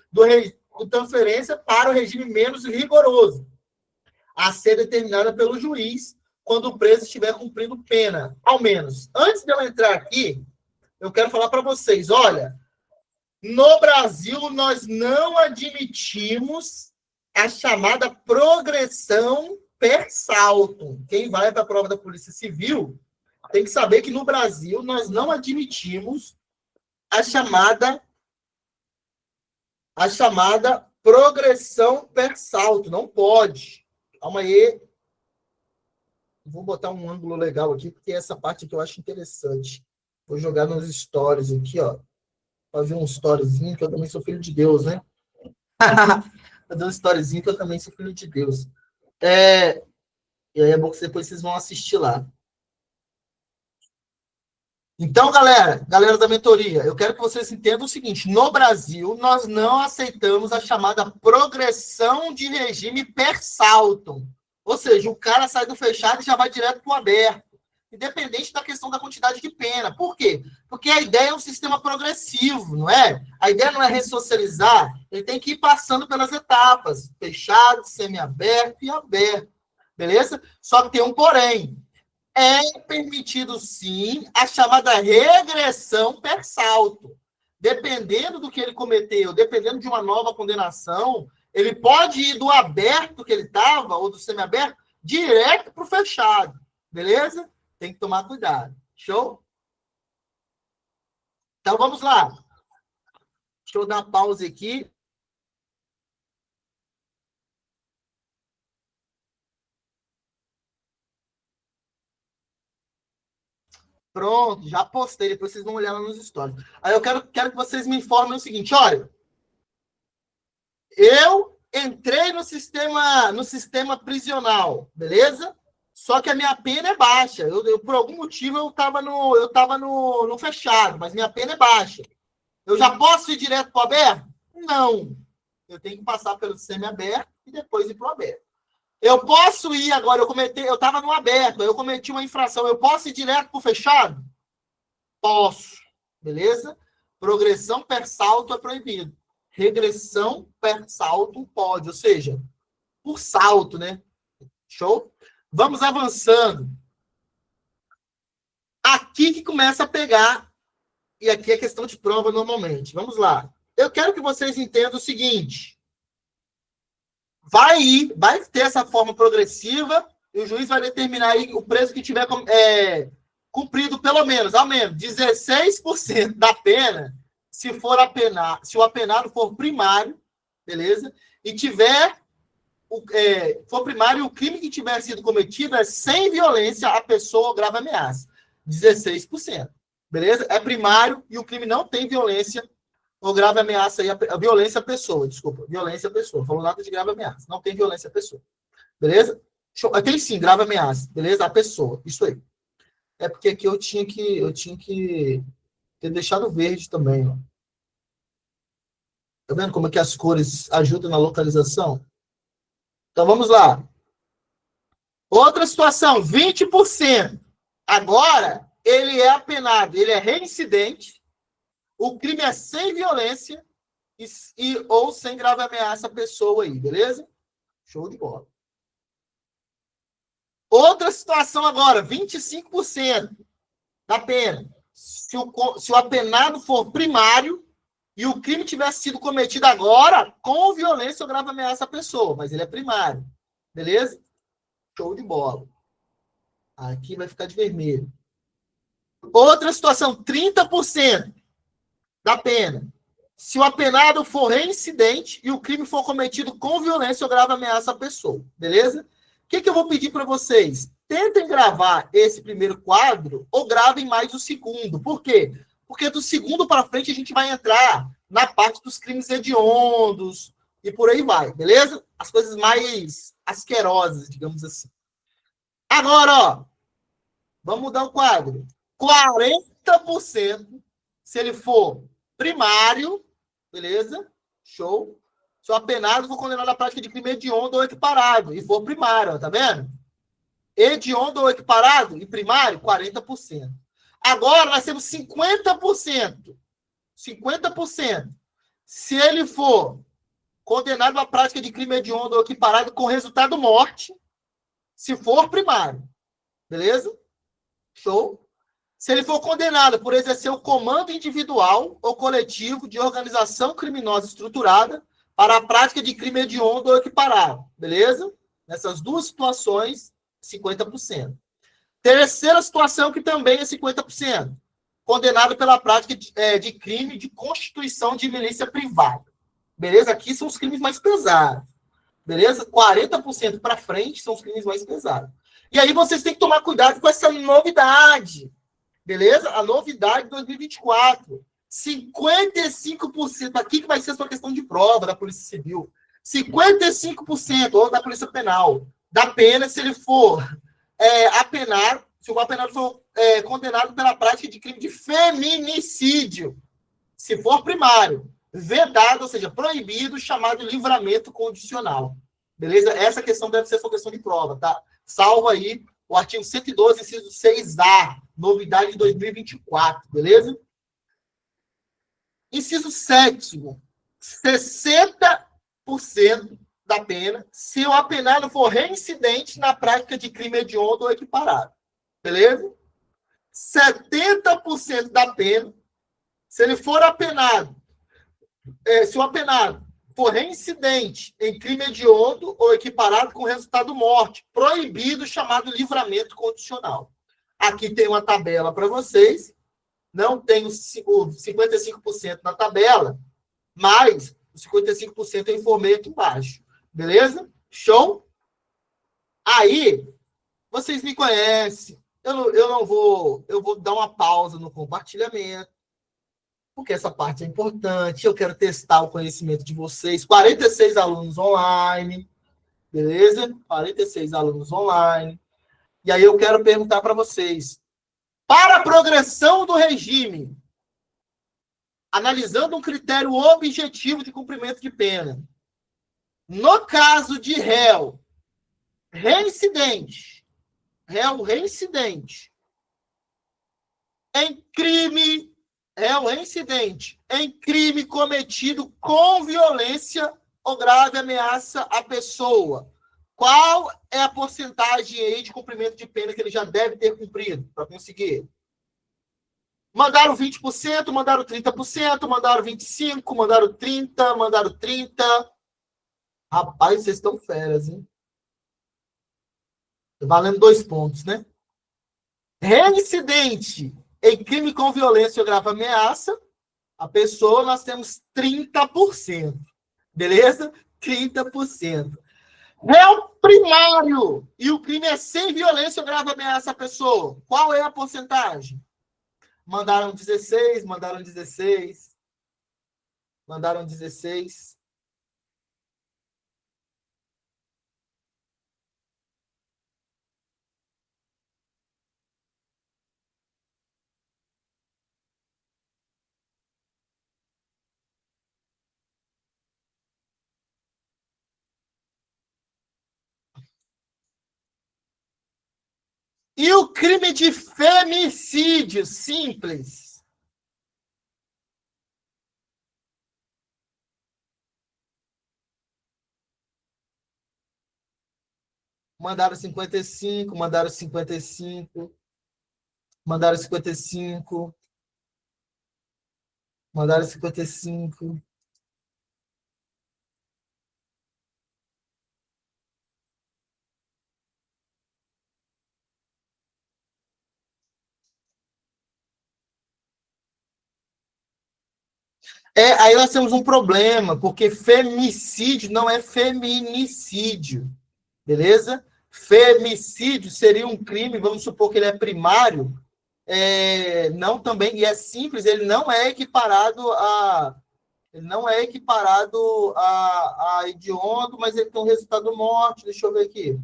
transferência para o regime menos rigoroso, a ser determinada pelo juiz quando o preso estiver cumprindo pena. Ao menos. Antes de eu entrar aqui, eu quero falar para vocês, olha, no Brasil nós não admitimos a chamada progressão per saltum. Quem vai para a prova da Polícia Civil tem que saber que no Brasil nós não admitimos a chamada progressão per salto. Não pode. Calma aí. Vou botar um ângulo legal aqui, porque essa parte aqui eu acho interessante. Vou jogar nos stories aqui, ó. Fazer um storyzinho, que eu também sou filho de Deus, né? Fazer um storyzinho, que eu também sou filho de Deus. E aí é bom que depois vocês vão assistir lá. Então, galera da mentoria, eu quero que vocês entendam o seguinte: no Brasil, nós não aceitamos a chamada progressão de regime per saltum. Ou seja, o cara sai do fechado e já vai direto para o aberto, independente da questão da quantidade de pena. Por quê? Porque a ideia é um sistema progressivo, não é? A ideia não é ressocializar, ele tem que ir passando pelas etapas: fechado, semiaberto e aberto. Beleza? Só que tem um porém. É permitido, sim, a chamada regressão per salto. Dependendo do que ele cometeu, dependendo de uma nova condenação, ele pode ir do aberto que ele estava, ou do semiaberto, direto para o fechado. Beleza? Tem que tomar cuidado. Show? Então, vamos lá. Deixa eu dar uma pausa aqui. Pronto, já postei, depois vocês vão olhar lá nos stories. Aí eu quero que vocês me informem o seguinte: olha, eu entrei no sistema prisional, beleza? Só que a minha pena é baixa. Por algum motivo, eu estava no fechado, mas minha pena é baixa. Eu já posso ir direto para o aberto? Não. Eu tenho que passar pelo semi-aberto e depois ir para o aberto. Eu posso ir agora, eu estava no aberto, eu cometi uma infração, eu posso ir direto para o fechado? Posso. Beleza? Progressão per salto é proibido. Regressão per salto pode, ou seja, por salto, né? Show? Vamos avançando. Aqui que começa a pegar, e aqui é questão de prova normalmente. Vamos lá. Eu quero que vocês entendam o seguinte: vai ter essa forma progressiva, e o juiz vai determinar aí o preso que tiver cumprido pelo menos, ao menos, 16% da pena, se o apenado for primário, beleza? E for primário, o crime que tiver sido cometido é sem violência à pessoa ou grave ameaça. 16%. Beleza? É primário e o crime não tem violência ou grave ameaça. A violência à pessoa, desculpa. Violência à pessoa. Falou nada de grave ameaça. Não tem violência à pessoa. Beleza? Tem sim, grave ameaça. Beleza? A pessoa. Isso aí. É porque aqui eu tinha que ter deixado verde também. Ó. Tá vendo como é que as cores ajudam na localização? Então, vamos lá. Outra situação, 20%. Agora, ele é apenado, ele é reincidente, o crime é sem violência ou sem grave ameaça à pessoa aí, beleza? Show de bola. Outra situação agora, 25% da pena. Se o apenado for primário e o crime tiver sido cometido agora com violência ou grave ameaça à pessoa, mas ele é primário, beleza? Show de bola. Aqui vai ficar de vermelho. Outra situação, 30% da pena. Se o apenado for reincidente e o crime for cometido com violência ou grave ameaça à pessoa, beleza? O que eu vou pedir para vocês? Tentem gravar esse primeiro quadro ou gravem mais o segundo. Por quê? Porque do segundo para frente a gente vai entrar na parte dos crimes hediondos e por aí vai, beleza? As coisas mais asquerosas, digamos assim. Agora, ó, vamos mudar o quadro. 40% se ele for primário, beleza? Show. Se o apenado for condenado à prática de crime hediondo ou equiparado e for primário, ó, tá vendo? Hediondo ou equiparado e primário, 40%. Agora nós temos 50%. 50%. Se ele for condenado à prática de crime hediondo ou equiparado com resultado morte, se for primário. Beleza? Show? Se ele for condenado por exercer o comando individual ou coletivo de organização criminosa estruturada para a prática de crime hediondo ou equiparado. Beleza? Nessas duas situações, 50%. Terceira situação, que também é 50%. Condenado pela prática de crime de constituição de milícia privada. Beleza? Aqui são os crimes mais pesados. Beleza? 40% para frente são os crimes mais pesados. E aí vocês têm que tomar cuidado com essa novidade. Beleza? A novidade de 2024. 55%. Aqui que vai ser a sua questão de prova da Polícia Civil. 55%, ou da Polícia Penal. da pena se ele for apenado, se o apenado for condenado pela prática de crime de feminicídio, se for primário, vedado, ou seja, proibido, chamado livramento condicional. Beleza? Essa questão deve ser sua questão de prova, tá? Salva aí o artigo 112, inciso 6A, novidade de 2024, beleza? Inciso 7º, 60% da pena se o apenado for reincidente na prática de crime hediondo ou equiparado. Beleza? 70% da pena se ele for apenado, se o apenado for reincidente em crime hediondo ou equiparado com resultado morte, proibido, chamado livramento condicional. Aqui tem uma tabela para vocês. Não tem o 55% na tabela, mas o 55% eu informei aqui embaixo. Beleza? Show? Aí, vocês me conhecem. Eu vou dar uma pausa no compartilhamento, porque essa parte é importante. Eu quero testar o conhecimento de vocês. 46 alunos online. Beleza? 46 alunos online. E aí eu quero perguntar para vocês. Para a progressão do regime, analisando um critério objetivo de cumprimento de pena, no caso de réu reincidente em crime cometido com violência ou grave ameaça à pessoa, qual é a porcentagem aí de cumprimento de pena que ele já deve ter cumprido para conseguir? Mandaram 20%, mandaram 30%, mandaram 25%, mandaram 30%, mandaram 30%. Rapaz, vocês estão feras, hein? Valendo 2 pontos, né? Reincidente em crime com violência ou grave ameaça, a pessoa, nós temos 30%. Beleza? 30%. Réu primário e o crime é sem violência ou grave ameaça à pessoa. Qual é a porcentagem? Mandaram 16, mandaram 16. Mandaram 16. E o crime de femicídio simples? Mandaram 55, mandaram 55, mandaram 55, mandaram 55. Aí nós temos um problema, porque femicídio não é feminicídio, beleza? Femicídio seria um crime, vamos supor que ele é primário, não também, e é simples, ele não é equiparado a hediondo, mas ele tem um resultado morte. Deixa eu ver aqui.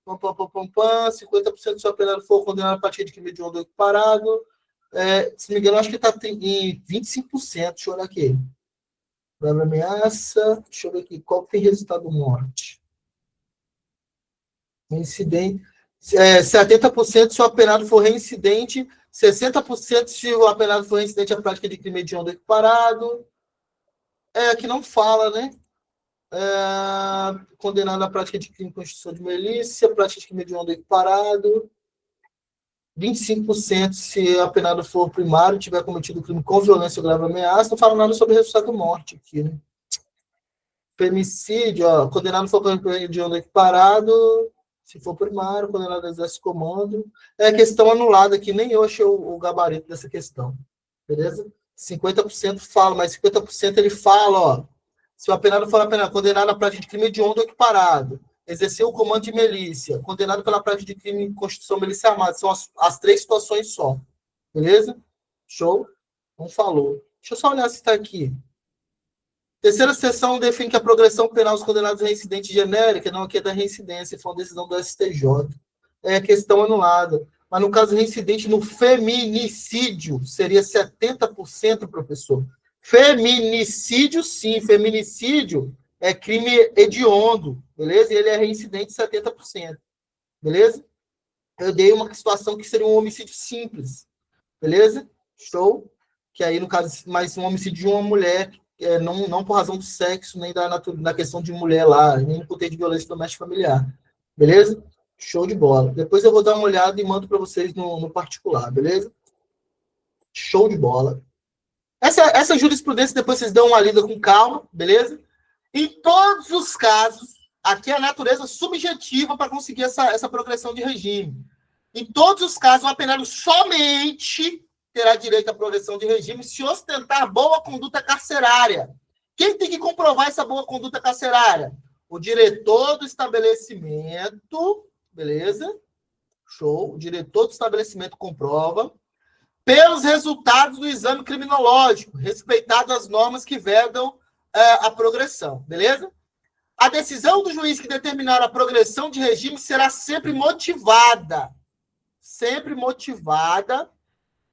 50% do seu apenado for condenado a partir de crime hediondo equiparado. Se não me engano, acho que está em 25%. Deixa eu olhar aqui. Grave ameaça. Deixa eu ver aqui. Qual que tem resultado morte? Reincidente. 70% se o apenado for reincidente. 60% se o apenado for reincidente à prática de crime hediondo equiparado. Aqui não fala, né? Condenado à prática de crime com constituição de milícia, prática de crime hediondo equiparado. 25% se apenado for primário, tiver cometido crime com violência ou grave ameaça. Não fala nada sobre resultado morte aqui, né? Femicídio, condenado for com crime hediondo equiparado, se for primário, condenado a exercer comando. É questão anulada aqui, nem eu achei o gabarito dessa questão. Beleza? 50% fala, mas 50% ele fala, se o apenado for condenado à prática de crime hediondo ou equiparado, exerceu o comando de milícia, condenado pela prática de crime de constituição milícia armada. São as 3 situações só. Beleza? Show? Não falou. Deixa eu só olhar se está aqui. Terceira seção define que a progressão penal dos condenados reincidentes genérica não aqui é da reincidência, foi uma decisão do STJ. É questão anulada. Mas no caso reincidente no feminicídio, seria 70%, professor. Feminicídio, sim. Feminicídio é crime hediondo, beleza? E ele é reincidente 70%, beleza? Eu dei uma situação que seria um homicídio simples, beleza? Show? Que aí, no caso, mais um homicídio de uma mulher, não por razão do sexo, nem da questão de mulher lá, nem por ter de violência doméstica familiar, beleza? Show de bola. Depois eu vou dar uma olhada e mando para vocês no particular, beleza? Show de bola. Essa jurisprudência, depois vocês dão uma lida com calma, beleza? Em todos os casos, aqui é a natureza subjetiva para conseguir essa progressão de regime. Em todos os casos, o apenado somente terá direito à progressão de regime se ostentar boa conduta carcerária. Quem tem que comprovar essa boa conduta carcerária? O diretor do estabelecimento, beleza? Show. O diretor do estabelecimento comprova pelos resultados do exame criminológico, respeitado as normas que vedam a progressão, beleza? A decisão do juiz que determinar a progressão de regime será sempre motivada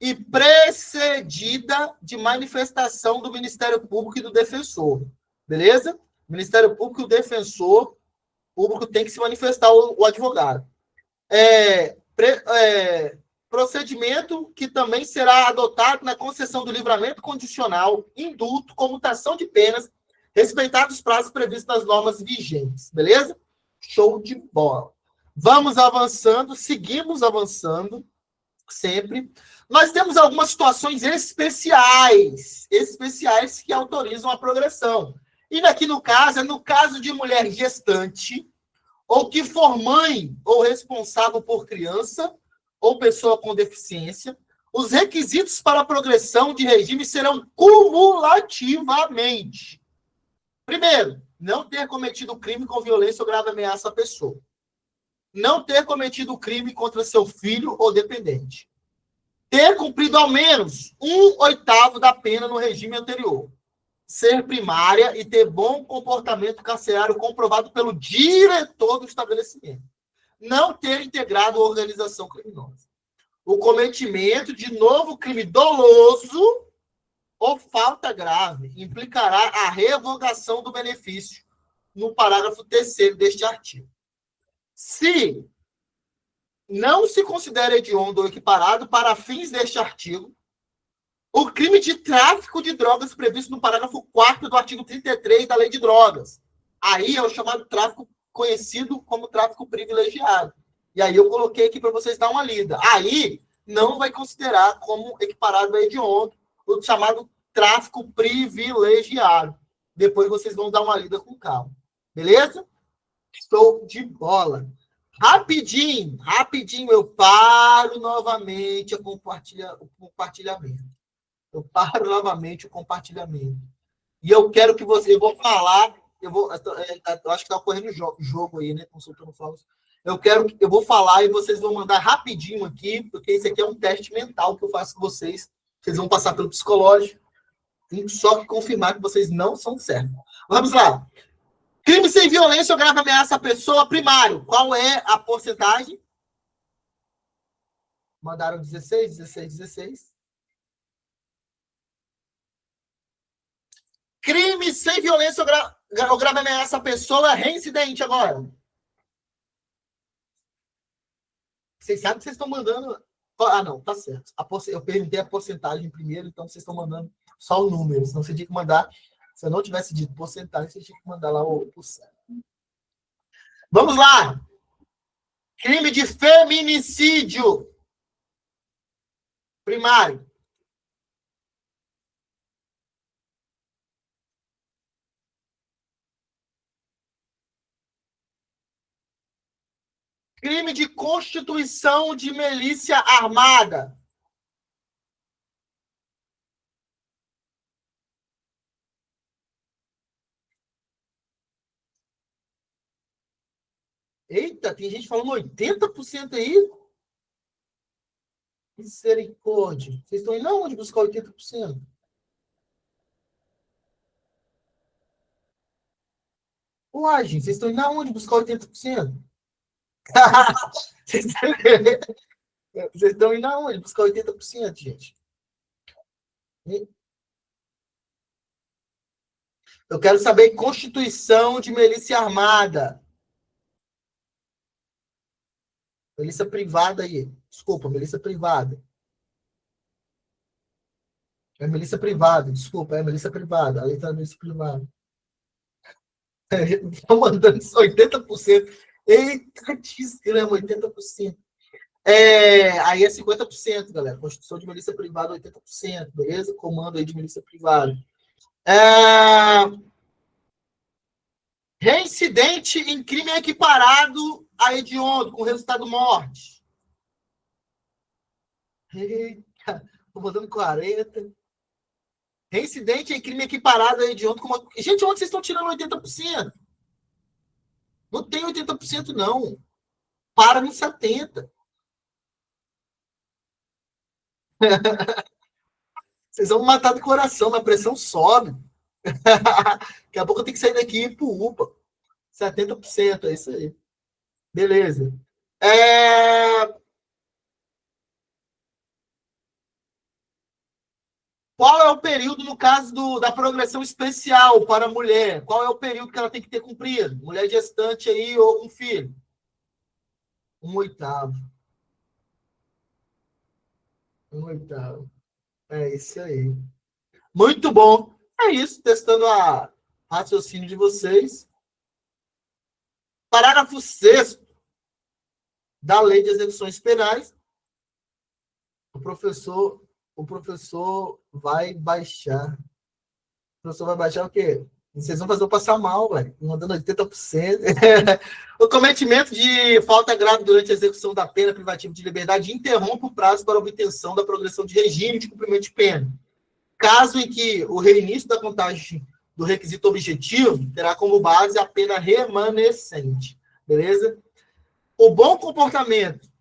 e precedida de manifestação do Ministério Público e do defensor, beleza? O Ministério Público e o defensor público tem que se manifestar, o advogado. Procedimento que também será adotado na concessão do livramento condicional, indulto, comutação de penas, respeitados os prazos previstos nas normas vigentes, beleza? Show de bola. Vamos avançando, seguimos avançando, sempre. Nós temos algumas situações especiais que autorizam a progressão. E aqui no caso, é no caso de mulher gestante, ou que for mãe ou responsável por criança, ou pessoa com deficiência, os requisitos para a progressão de regime serão cumulativamente. Primeiro, não ter cometido crime com violência ou grave ameaça à pessoa. Não ter cometido crime contra seu filho ou dependente. Ter cumprido ao menos 1/8 da pena no regime anterior. Ser primária e ter bom comportamento carcerário comprovado pelo diretor do estabelecimento. Não ter integrado a organização criminosa. O cometimento de novo crime doloso ou falta grave implicará a revogação do benefício no parágrafo 3º deste artigo. Se não se considera hediondo ou equiparado para fins deste artigo, o crime de tráfico de drogas previsto no parágrafo 4º do artigo 33 da Lei de Drogas. Aí é o chamado tráfico conhecido como tráfico privilegiado. E aí eu coloquei aqui para vocês dar uma lida. Aí não vai considerar como equiparado a hediondo o chamado tráfico privilegiado. Depois vocês vão dar uma lida com calma. Beleza? Estou de bola. Rapidinho, eu paro novamente o compartilhamento. Eu paro novamente o compartilhamento. E eu quero que você... Eu vou falar... Eu acho que está ocorrendo jogo aí, né? Consultando falas. Eu vou falar e vocês vão mandar rapidinho aqui, porque esse aqui é um teste mental que eu faço com vocês. Vocês vão passar pelo psicológico. Tem só que confirmar que vocês não são certos. Vamos lá. Crime sem violência ou grave ameaça à pessoa, primário. Qual é a porcentagem? Mandaram 16, 16, 16. Crime sem violência ou grave ameaça à pessoa, reincidente agora. Vocês sabem que vocês estão mandando... Ah, não, tá certo. Eu perguntei a porcentagem primeiro, então vocês estão mandando só o número. Senão você tinha que mandar... Se eu não tivesse dito porcentagem, você tinha que mandar lá o porcento. Vamos lá. Crime de feminicídio. Primário. Crime de constituição de milícia armada. Eita, tem gente falando 80% aí. Misericórdia. Vocês estão indo aonde buscar 80%? Uai, gente, vocês estão indo aonde buscar 80%? Vocês estão indo aonde buscar 80%, gente? Eu quero saber constituição de milícia armada. Milícia privada aí. Desculpa, milícia privada. É milícia privada, desculpa, é milícia privada. A letra da milícia privada. Estão mandando isso 80%. Eita, desgrama, 80%. Aí é 50%, galera. Constituição de milícia privada, 80%, beleza? Comando aí de milícia privada. Reincidente em crime equiparado a hediondo, com resultado morte. Eita, tô botando 40. Reincidente em crime equiparado a hediondo com uma... Gente, onde vocês estão tirando 80%? Não tem 80%, não. Para no 70%. Vocês vão matar do coração, a pressão sobe. Daqui a pouco eu tenho que sair daqui e ir pro UPA. 70%, é isso aí. Beleza. Qual é o período, no caso da progressão especial para a mulher? Qual é o período que ela tem que ter cumprido? Mulher gestante aí ou um filho? 1/8. 1/8. É isso aí. Muito bom. É isso, testando a raciocínio de vocês. Parágrafo 6º da Lei de Execuções Penais. O professor vai baixar. O professor vai baixar o quê? Vocês vão fazer eu passar mal, velho. Mandando 80%. O cometimento de falta grave durante a execução da pena privativa de liberdade interrompe o prazo para obtenção da progressão de regime de cumprimento de pena. Caso em que o reinício da contagem do requisito objetivo terá como base a pena remanescente. Beleza? O bom comportamento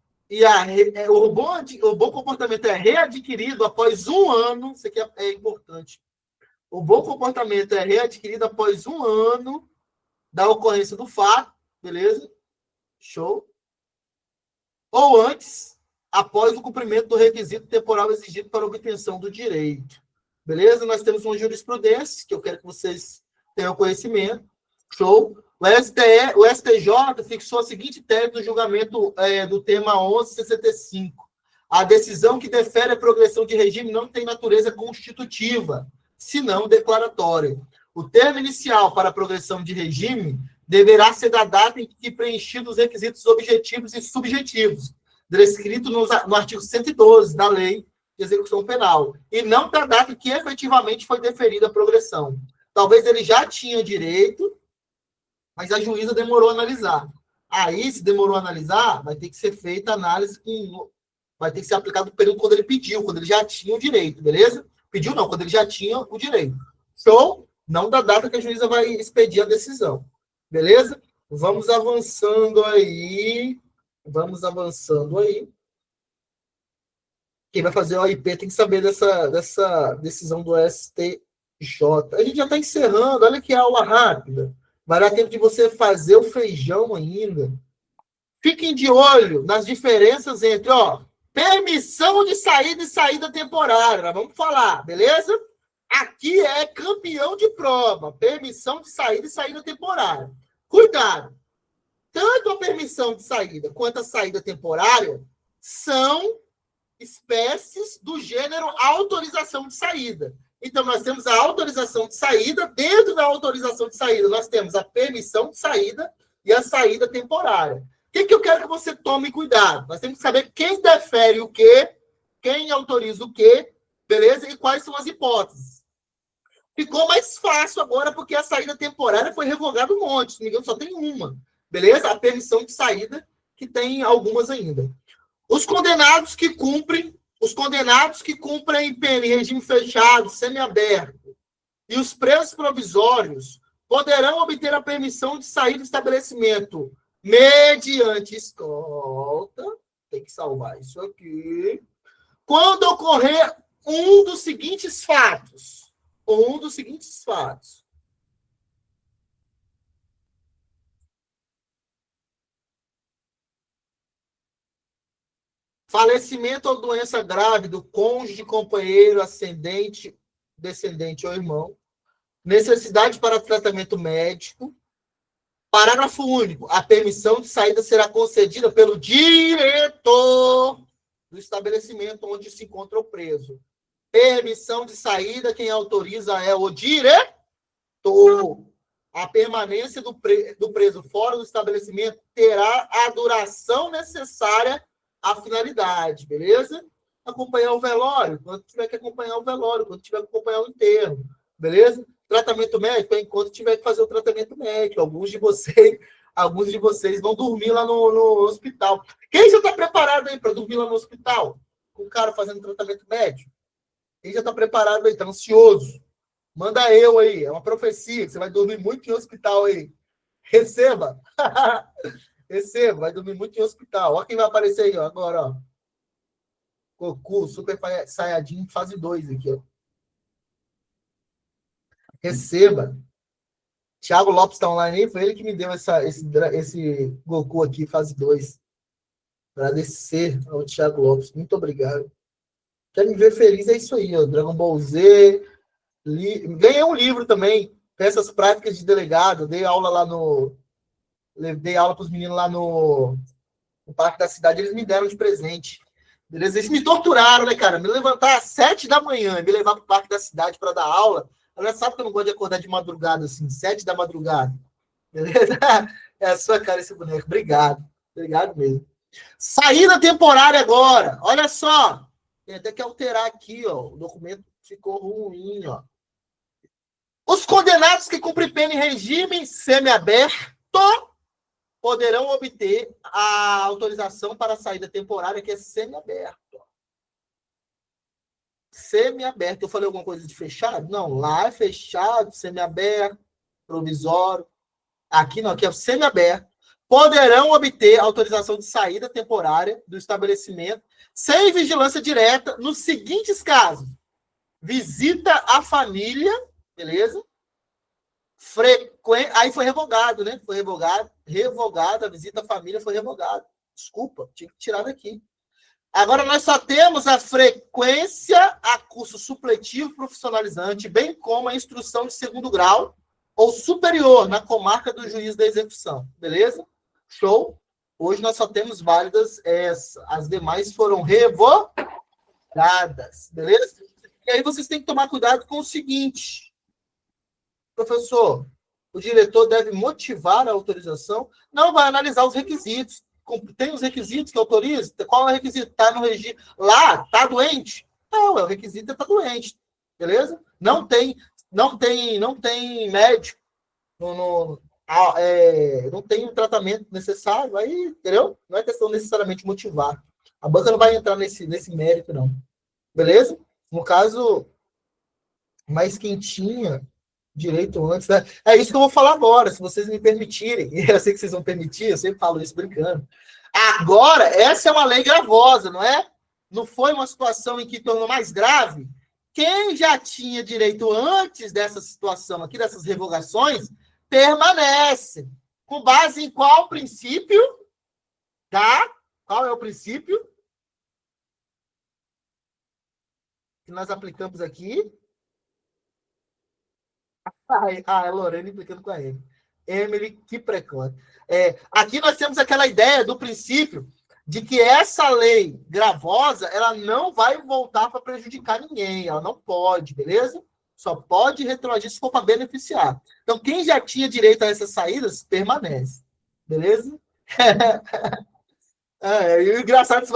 o bom comportamento é readquirido após 1 ano. Isso aqui é importante. O bom comportamento é readquirido após 1 ano da ocorrência do fato. Beleza? Show. Ou antes, após o cumprimento do requisito temporal exigido para a obtenção do direito. Beleza? Nós temos uma jurisprudência, que eu quero que vocês tenham conhecimento. Show. O STJ fixou a seguinte tese do julgamento do tema 1165. A decisão que defere a progressão de regime não tem natureza constitutiva, senão declaratória. O termo inicial para a progressão de regime deverá ser da data em que preenchidos os requisitos objetivos e subjetivos, descrito no artigo 112 da Lei de Execução Penal, e não da data em que efetivamente foi deferida a progressão. Talvez ele já tinha direito, mas a juíza demorou a analisar. Aí, se demorou a analisar, vai ter que ser feita a análise vai ter que ser aplicado o período quando ele pediu, quando ele já tinha o direito, beleza? Pediu não, quando ele já tinha o direito. Show? Não da data que a juíza vai expedir a decisão. Beleza? Vamos avançando aí. Quem vai fazer o OIP tem que saber dessa decisão do STJ. A gente já está encerrando. Olha que aula rápida. Vai dar tempo de você fazer o feijão ainda. Fiquem de olho nas diferenças entre, permissão de saída e saída temporária. Vamos falar, beleza? Aqui é campeão de prova. Permissão de saída e saída temporária. Cuidado. Tanto a permissão de saída quanto a saída temporária são espécies do gênero autorização de saída. Então, nós temos a autorização de saída. Dentro da autorização de saída, nós temos a permissão de saída e a saída temporária. O que eu quero que você tome cuidado? Nós temos que saber quem defere o quê, quem autoriza o quê, beleza? E quais são as hipóteses. Ficou mais fácil agora, porque a saída temporária foi revogada um monte. Se não me engano, só tem uma. Beleza? A permissão de saída, que tem algumas ainda. Os condenados que cumprem pena em regime fechado, semiaberto, e os presos provisórios poderão obter a permissão de sair do estabelecimento mediante escolta. Tem que salvar isso aqui. Quando ocorrer um dos seguintes fatos. Falecimento ou doença grave do cônjuge, companheiro, ascendente, descendente ou irmão. Necessidade para tratamento médico. Parágrafo único. A permissão de saída será concedida pelo diretor do estabelecimento onde se encontra o preso. Permissão de saída, quem autoriza é o diretor. A permanência do preso fora do estabelecimento terá a duração necessária à finalidade, beleza? Acompanhar o velório, quando tiver que acompanhar o velório, quando tiver que acompanhar o enterro, beleza? Tratamento médico, enquanto tiver que fazer o tratamento médico. Alguns de vocês vão dormir lá no hospital. Quem já está preparado aí para dormir lá no hospital? Com o cara fazendo tratamento médico? Quem já está preparado aí? Está ansioso? Manda eu aí. É uma profecia. Você vai dormir muito em hospital aí. Receba. Receba. Vai dormir muito em hospital. Olha quem vai aparecer aí ó, agora. Ó. Goku, Super Saiyajin, fase 2 aqui. Ó. Receba. Thiago Lopes está online aí. Foi ele que me deu esse Goku aqui, fase 2. Agradecer ao Thiago Lopes. Muito obrigado. Quer me ver feliz? É isso aí. Ó. Dragon Ball Z. Ganhei um livro também. Peças práticas de delegado. Dei aula lá no... Dei aula para os meninos lá no Parque da Cidade. Eles me deram de presente. Beleza? Eles me torturaram, né, cara? Me levantar às 7 da manhã e me levar para o Parque da Cidade para dar aula. Ela sabe que eu não gosto de acordar de madrugada, assim, 7 da madrugada. Beleza? É a sua cara esse boneco. Obrigado. Obrigado mesmo. Saída temporária agora. Olha só. Tem até que alterar aqui, ó. O documento ficou ruim, ó. Os condenados que cumprem pena em regime semiaberto poderão obter a autorização para a saída temporária, que é semiaberto. Semiaberto. Eu falei alguma coisa de fechado? Não, lá é fechado, semiaberto, provisório. Aqui não, aqui é o semiaberto. Poderão obter autorização de saída temporária do estabelecimento sem vigilância direta nos seguintes casos. Visita à família, beleza? Aí foi revogado, né? Foi revogado, a visita à família foi revogada. Desculpa, tinha que tirar daqui. Agora nós só temos a frequência a curso supletivo profissionalizante, bem como a instrução de segundo grau ou superior na comarca do juiz da execução. Beleza? Show? Hoje nós só temos válidas essa. As demais foram revogadas. Beleza? E aí vocês têm que tomar cuidado com o seguinte. Professor, o diretor deve motivar a autorização? Não, vai analisar os requisitos. Tem os requisitos que autoriza? Qual é o requisito? Está no regime. Lá, está doente? Não, o requisito é estar doente. Beleza? Não tem médico. Não tem o tratamento necessário. Aí, entendeu? Não é questão necessariamente motivar. A banca não vai entrar nesse mérito, não. Beleza? No caso, mais quentinha, direito antes, né? É isso que eu vou falar agora, se vocês me permitirem. Eu sei que vocês vão permitir, eu sempre falo isso brincando. Agora, essa é uma lei gravosa, não é? Não foi uma situação em que tornou mais grave? Quem já tinha direito antes dessa situação aqui, dessas revogações, permanece. Com base em qual princípio? Tá? Qual é o princípio que nós aplicamos aqui? A Lorena implicando com a Emily, que precoce. Aqui nós temos aquela ideia do princípio de que essa lei gravosa, ela não vai voltar para prejudicar ninguém, ela não pode, beleza? Só pode retroagir se for para beneficiar. Então, quem já tinha direito a essas saídas, permanece, beleza? E o engraçado é que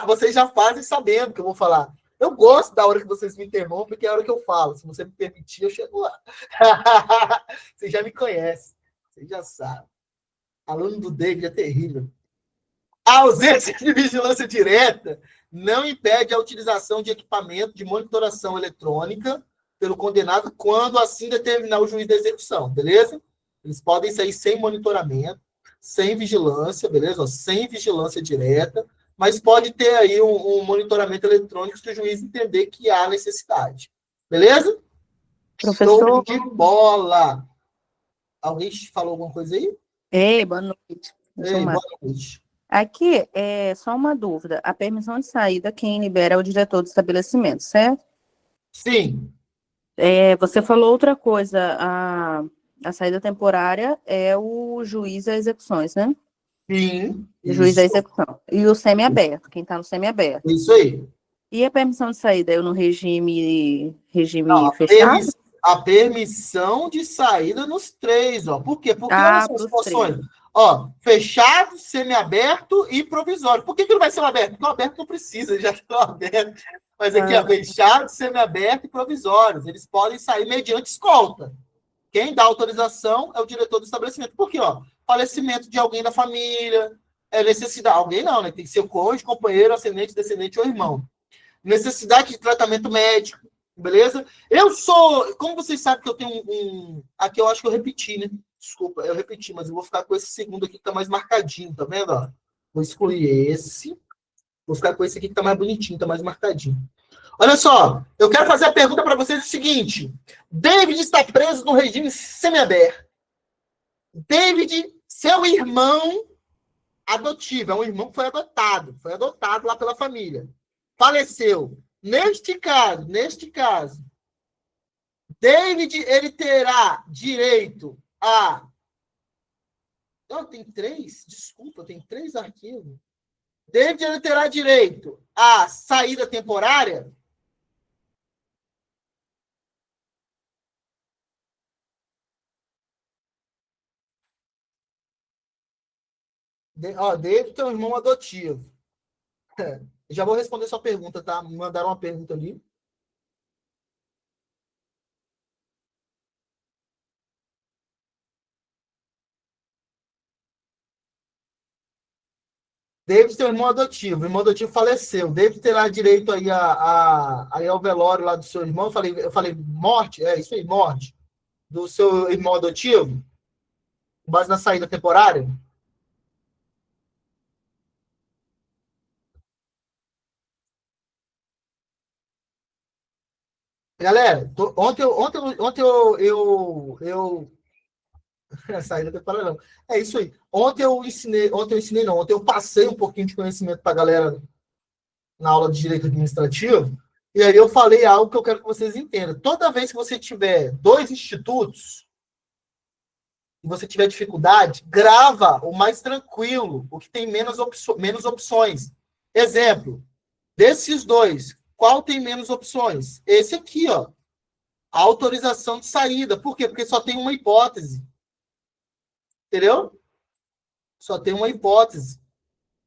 vocês já fazem sabendo que eu vou falar. Eu gosto da hora que vocês me interrompem, que é a hora que eu falo. Se você me permitir, eu chego lá. Você já me conhece. Você já sabe. Aluno do David é terrível. A ausência de vigilância direta não impede a utilização de equipamento de monitoração eletrônica pelo condenado quando assim determinar o juiz da execução, beleza? Eles podem sair sem monitoramento, sem vigilância, beleza? Sem vigilância direta, mas pode ter aí um monitoramento eletrônico se o juiz entender que há necessidade. Beleza? Professor... Show de bola! Alguém falou alguma coisa aí? Boa noite. Ei, boa noite. Aqui é só uma dúvida. A permissão de saída, quem libera é o diretor do estabelecimento, certo? Sim, Você falou outra coisa. A saída temporária é o juiz das execuções, né? sim, O juiz da isso, execução. E o semiaberto, quem está no semiaberto. isso aí. E a permissão de saída é no regime Não, fechado? a permissão de saída nos três, ó. Por quê? Porque olha Ah, só as para os três. situações. Ó, fechado, semiaberto e provisório. Por que não vai ser um aberto? Porque o aberto não precisa, já está aberto. Mas aqui, ó, fechado, semiaberto e provisórios. Eles podem sair mediante escolta. Quem dá autorização é o diretor do estabelecimento. Por quê? Ó, falecimento de alguém da família, necessidade. Alguém não, né? Tem que ser o cônjuge, companheiro, ascendente, descendente ou irmão. Necessidade de tratamento médico, beleza? Eu sou, como vocês sabem que eu tenho aqui eu acho que eu repeti, né? Desculpa, eu repeti, mas eu vou ficar com esse segundo aqui que tá mais marcadinho, tá vendo? Ó? Vou excluir esse, vou ficar com esse aqui que tá mais bonitinho, tá mais marcadinho. Olha só, eu quero fazer a pergunta para vocês o seguinte: David está preso no regime semiaberto. David, seu irmão adotivo, é um irmão que foi adotado lá pela família. Faleceu. Neste caso, David, ele terá direito a... Não, tem três? Desculpa, tem três arquivos. David, ele terá direito a saída temporária? David tem um irmão adotivo. Já vou responder sua pergunta, tá? Me mandaram uma pergunta ali. David tem um irmão adotivo. O irmão adotivo faleceu. David terá direito aí, aí ao velório lá do seu irmão. Eu falei morte? É isso aí, morte. Do seu irmão adotivo? Com base na saída temporária? Galera, ontem eu saída temporária não. É isso aí. Ontem eu passei um pouquinho de conhecimento para a galera na aula de direito administrativo, e aí eu falei algo que eu quero que vocês entendam. Toda vez que você tiver dois institutos e você tiver dificuldade, grava o mais tranquilo, o que tem menos opções. Exemplo, desses dois, qual tem menos opções? Esse aqui, ó. A autorização de saída. Por quê? Porque só tem uma hipótese. Entendeu? Só tem uma hipótese.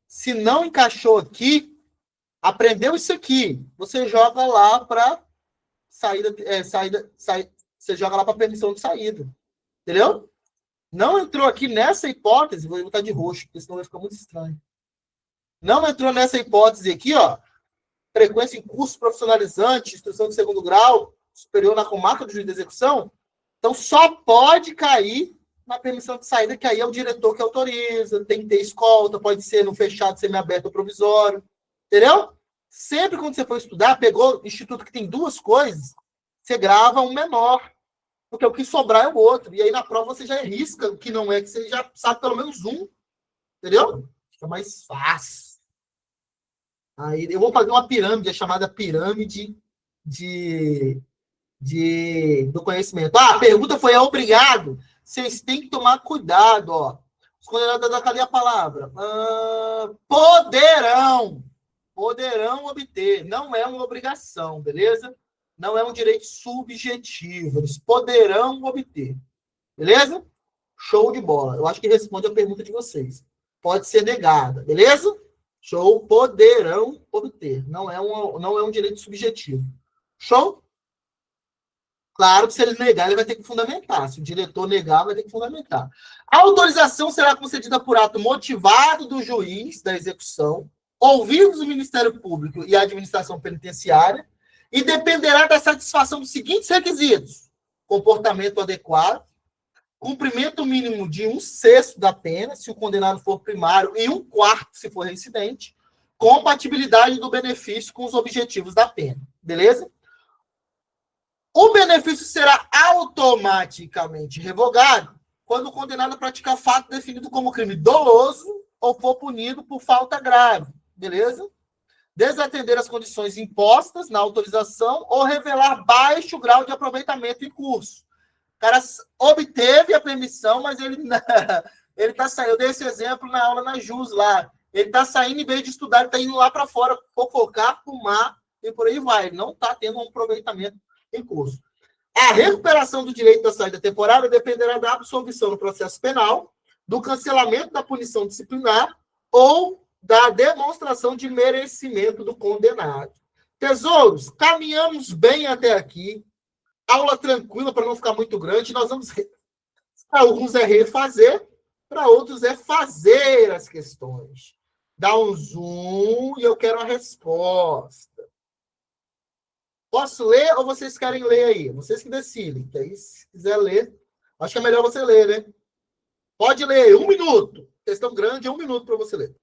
Se não encaixou aqui, aprendeu isso aqui, você joga lá para você joga lá para permissão de saída. Entendeu? Não entrou aqui nessa hipótese, vou botar de roxo, porque senão vai ficar muito estranho. Não entrou nessa hipótese aqui, ó. Frequência em curso profissionalizante, instrução de segundo grau, superior na comarca do juiz de execução. Então, só pode cair na permissão de saída, que aí é o diretor que autoriza, tem que ter escolta, pode ser no fechado, semiaberto ou provisório. Entendeu? Sempre quando você for estudar, pegou instituto que tem duas coisas, você grava um menor, porque o que sobrar é o outro. E aí na prova você já risca o que não é, que você já sabe pelo menos um. Entendeu? Fica mais fácil. Aí eu vou fazer uma pirâmide, a chamada pirâmide do conhecimento. A pergunta foi: é obrigado? Vocês têm que tomar cuidado, ó. Os condenados, cadê a palavra? Poderão obter. Não é uma obrigação, beleza? Não é um direito subjetivo. Eles poderão obter. Beleza? Show de bola. Eu acho que responde a pergunta de vocês. Pode ser negada, beleza? Show, poderão obter. Não é um direito subjetivo. Show? Claro que se ele negar, ele vai ter que fundamentar. Se o diretor negar, vai ter que fundamentar. A autorização será concedida por ato motivado do juiz da execução, ouvidos o Ministério Público e a administração penitenciária, e dependerá da satisfação dos seguintes requisitos: comportamento adequado, cumprimento mínimo de 1/6 da pena, se o condenado for primário, e 1/4 se for reincidente, compatibilidade do benefício com os objetivos da pena. Beleza? O benefício será automaticamente revogado quando o condenado praticar fato definido como crime doloso ou for punido por falta grave, beleza? Desatender as condições impostas na autorização ou revelar baixo grau de aproveitamento em curso. O cara obteve a permissão, mas ele ele tá saindo. Eu dei esse exemplo na aula na JUS lá. Ele está saindo, em vez de estudar, ele está indo lá para fora, fofocar, fumar e por aí vai. Ele não está tendo um aproveitamento em curso. A recuperação do direito da saída temporária dependerá da absolvição no processo penal, do cancelamento da punição disciplinar ou da demonstração de merecimento do condenado. Tesouros, caminhamos bem até aqui. Aula tranquila para não ficar muito grande. Nós vamos. Para alguns é refazer, para outros é fazer as questões. Dá um zoom e eu quero a resposta. Posso ler ou vocês querem ler aí? Vocês que decidem. Que aí, se quiser ler, acho que é melhor você ler, né? Pode ler, 1 minuto. Questão grande, 1 minuto para você ler.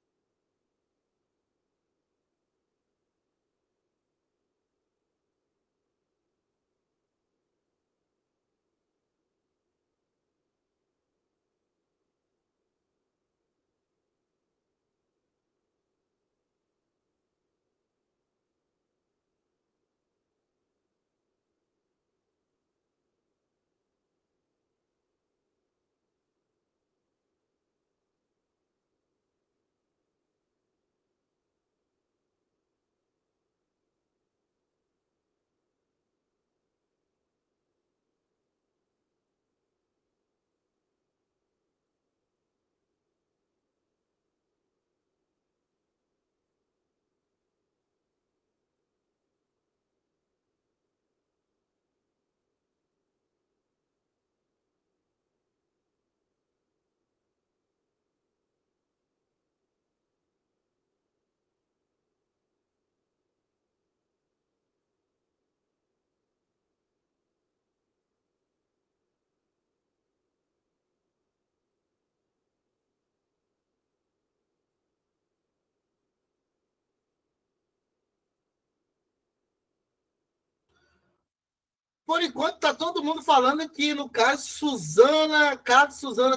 Por enquanto, está todo mundo falando que, no caso Suzana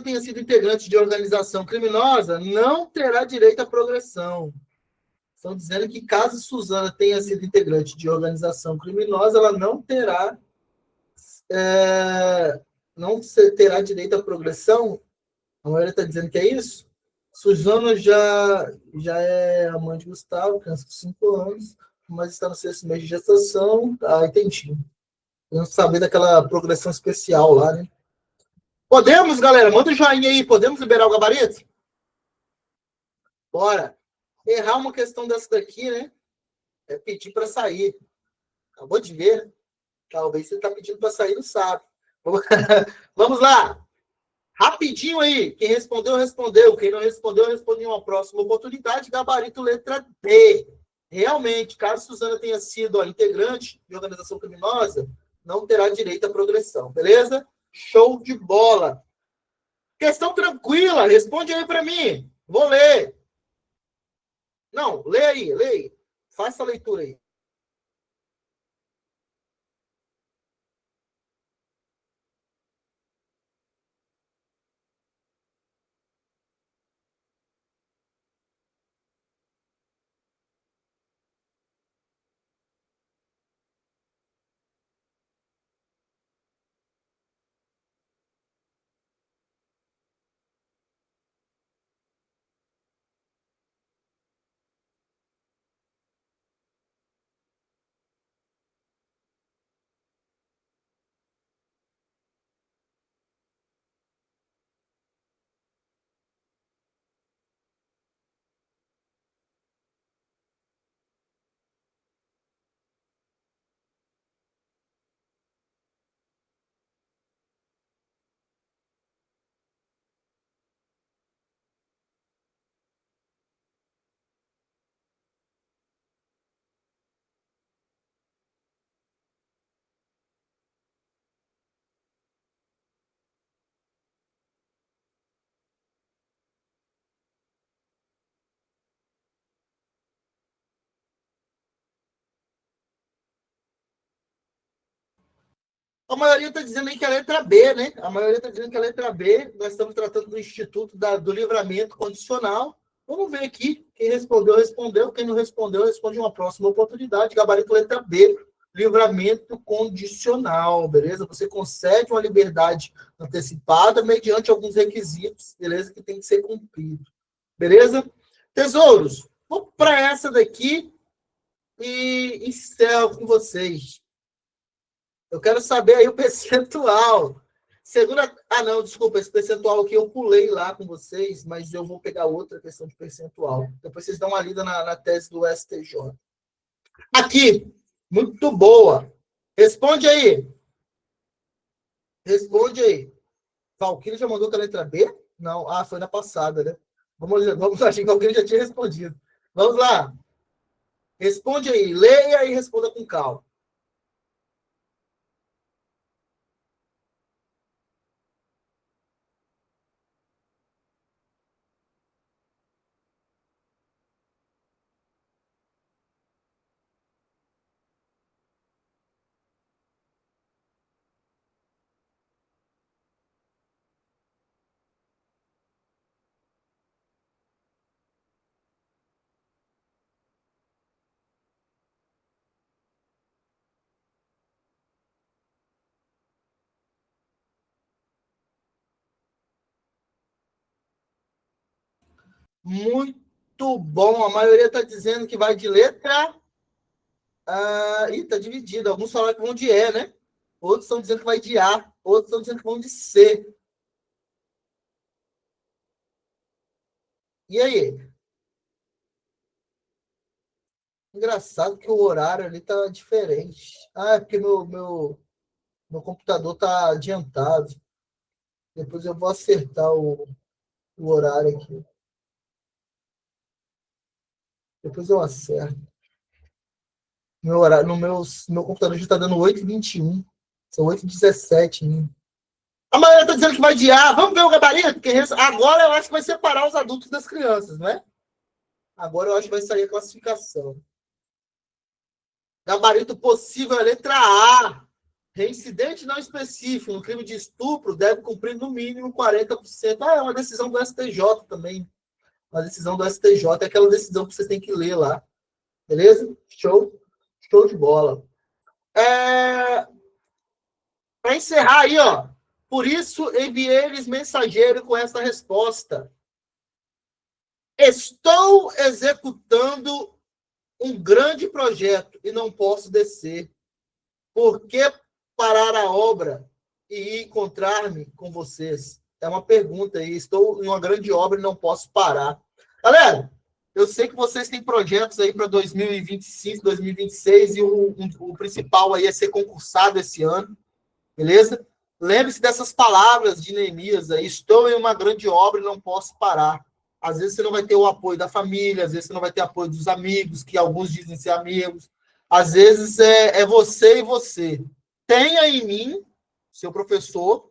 tenha sido integrante de organização criminosa, não terá direito à progressão. Estão dizendo que, caso Suzana tenha sido integrante de organização criminosa, ela não terá, terá direito à progressão. A maioria está dizendo que é isso. Suzana já é a mãe de Gustavo, criança com 5 anos, mas está no 6º mês de gestação. Ah, entendi. Queremos saber daquela progressão especial lá, né? Podemos, galera? Manda um joinha aí. Podemos liberar o gabarito? Bora. Errar uma questão dessa daqui, né? É pedir para sair. Acabou de ver, né? Talvez você está pedindo para sair, não sabe. Vamos lá. Rapidinho aí. Quem respondeu, respondeu. Quem não respondeu, responde em uma próxima oportunidade. Gabarito letra D. Realmente, caso Suzana tenha sido integrante de organização criminosa, não terá direito à progressão, beleza? Show de bola. Questão tranquila, responde aí para mim. Vou ler. Não, lê aí. Faça a leitura aí. A maioria está dizendo aí que é a letra B, né? A maioria está dizendo que é a letra B. Nós estamos tratando do Instituto do Livramento Condicional. Vamos ver aqui. Quem respondeu, respondeu. Quem não respondeu, responde uma próxima oportunidade. Gabarito letra B, livramento condicional, beleza? Você concede uma liberdade antecipada mediante alguns requisitos, beleza? Que tem que ser cumprido, beleza? Tesouros, vou para essa daqui e encerro com vocês. Eu quero saber aí o percentual. Segunda. Ah, não, desculpa, esse percentual aqui eu pulei lá com vocês, mas eu vou pegar outra questão de percentual. Depois vocês dão uma lida na tese do STJ. Aqui, muito boa. Responde aí. Responde aí. Valquíria já mandou com a letra B? Não. Ah, foi na passada, né? Vamos lá, que Valquíria já tinha respondido. Vamos lá. Responde aí. Leia e responda com calma. Muito bom. A maioria está dizendo que vai de letra. Está dividido. Alguns falaram que vão de E, né? Outros estão dizendo que vai de A. Outros estão dizendo que vão de C. E aí? Engraçado que o horário ali tá diferente. É porque meu computador tá adiantado. Depois eu vou acertar o horário aqui. Depois eu acerto. Meu horário, no meu computador já está dando 8h21. São 8h17. A maioria está dizendo que vai de A. Vamos ver o gabarito? Porque agora eu acho que vai separar os adultos das crianças, né? Agora eu acho que vai sair a classificação. Gabarito possível é letra A. Reincidente não específico no crime de estupro deve cumprir no mínimo 40%. É uma decisão do STJ também. Uma decisão do STJ é aquela decisão que vocês têm que ler lá. Beleza? Show? Show de bola. Para encerrar aí, ó. Por isso, enviei-lhes mensageiro com essa resposta. Estou executando um grande projeto e não posso descer. Por que parar a obra e encontrar-me com vocês? É uma pergunta aí. Estou em uma grande obra e não posso parar. Galera, eu sei que vocês têm projetos aí para 2025, 2026 e o principal aí é ser concursado esse ano, beleza? Lembre-se dessas palavras de Neemias aí. Estou em uma grande obra e não posso parar. Às vezes você não vai ter o apoio da família, às vezes você não vai ter apoio dos amigos, que alguns dizem ser amigos. Às vezes é você e você. Tenha em mim, seu professor,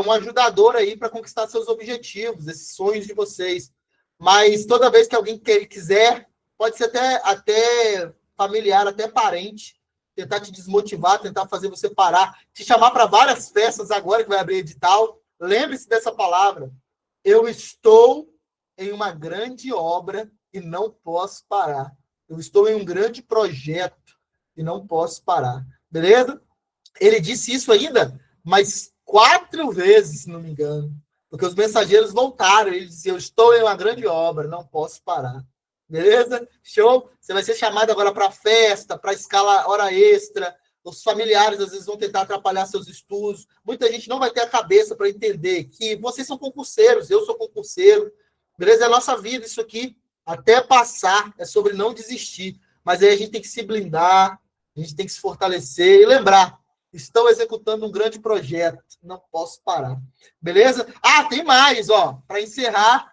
um ajudador aí para conquistar seus objetivos, esses sonhos de vocês. Mas toda vez que alguém quiser, pode ser até familiar, até parente, tentar te desmotivar, tentar fazer você parar, te chamar para várias festas agora que vai abrir edital. Lembre-se dessa palavra. Eu estou em uma grande obra e não posso parar. Eu estou em um grande projeto e não posso parar. Beleza? Ele disse isso ainda, mas 4 vezes, se não me engano. Porque os mensageiros voltaram. Ele disse, eu estou em uma grande obra, não posso parar. Beleza? Show? Você vai ser chamado agora para festa, para escala hora extra. Os familiares, às vezes, vão tentar atrapalhar seus estudos. Muita gente não vai ter a cabeça para entender que vocês são concurseiros, eu sou concurseiro. Beleza? É a nossa vida isso aqui. Até passar. É sobre não desistir. Mas aí a gente tem que se blindar, a gente tem que se fortalecer e lembrar. Estou executando um grande projeto. Não posso parar. Beleza? Tem mais, ó. Para encerrar,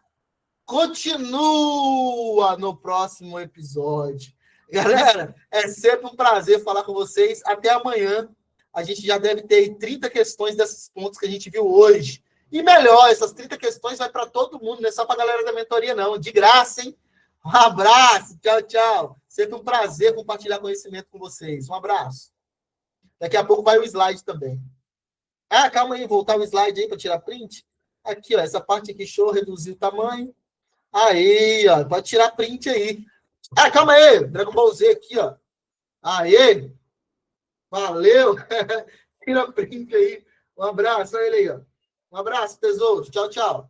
continua no próximo episódio. Galera, é sempre um prazer falar com vocês. Até amanhã. A gente já deve ter 30 questões desses pontos que a gente viu hoje. E melhor, essas 30 questões vai para todo mundo, não é só para a galera da mentoria, não. De graça, hein? Um abraço. Tchau, tchau. Sempre um prazer compartilhar conhecimento com vocês. Um abraço. Daqui a pouco vai o slide também. Calma aí, voltar o slide aí para tirar print. Aqui, ó, essa parte aqui, show, reduzir o tamanho. Aí, ó, pode tirar print aí. Ah, calma aí, Dragon Ball Z aqui, ó. Aí, valeu. Tira print aí. Um abraço, olha ele aí, ó. Um abraço, tesouro. Tchau, tchau.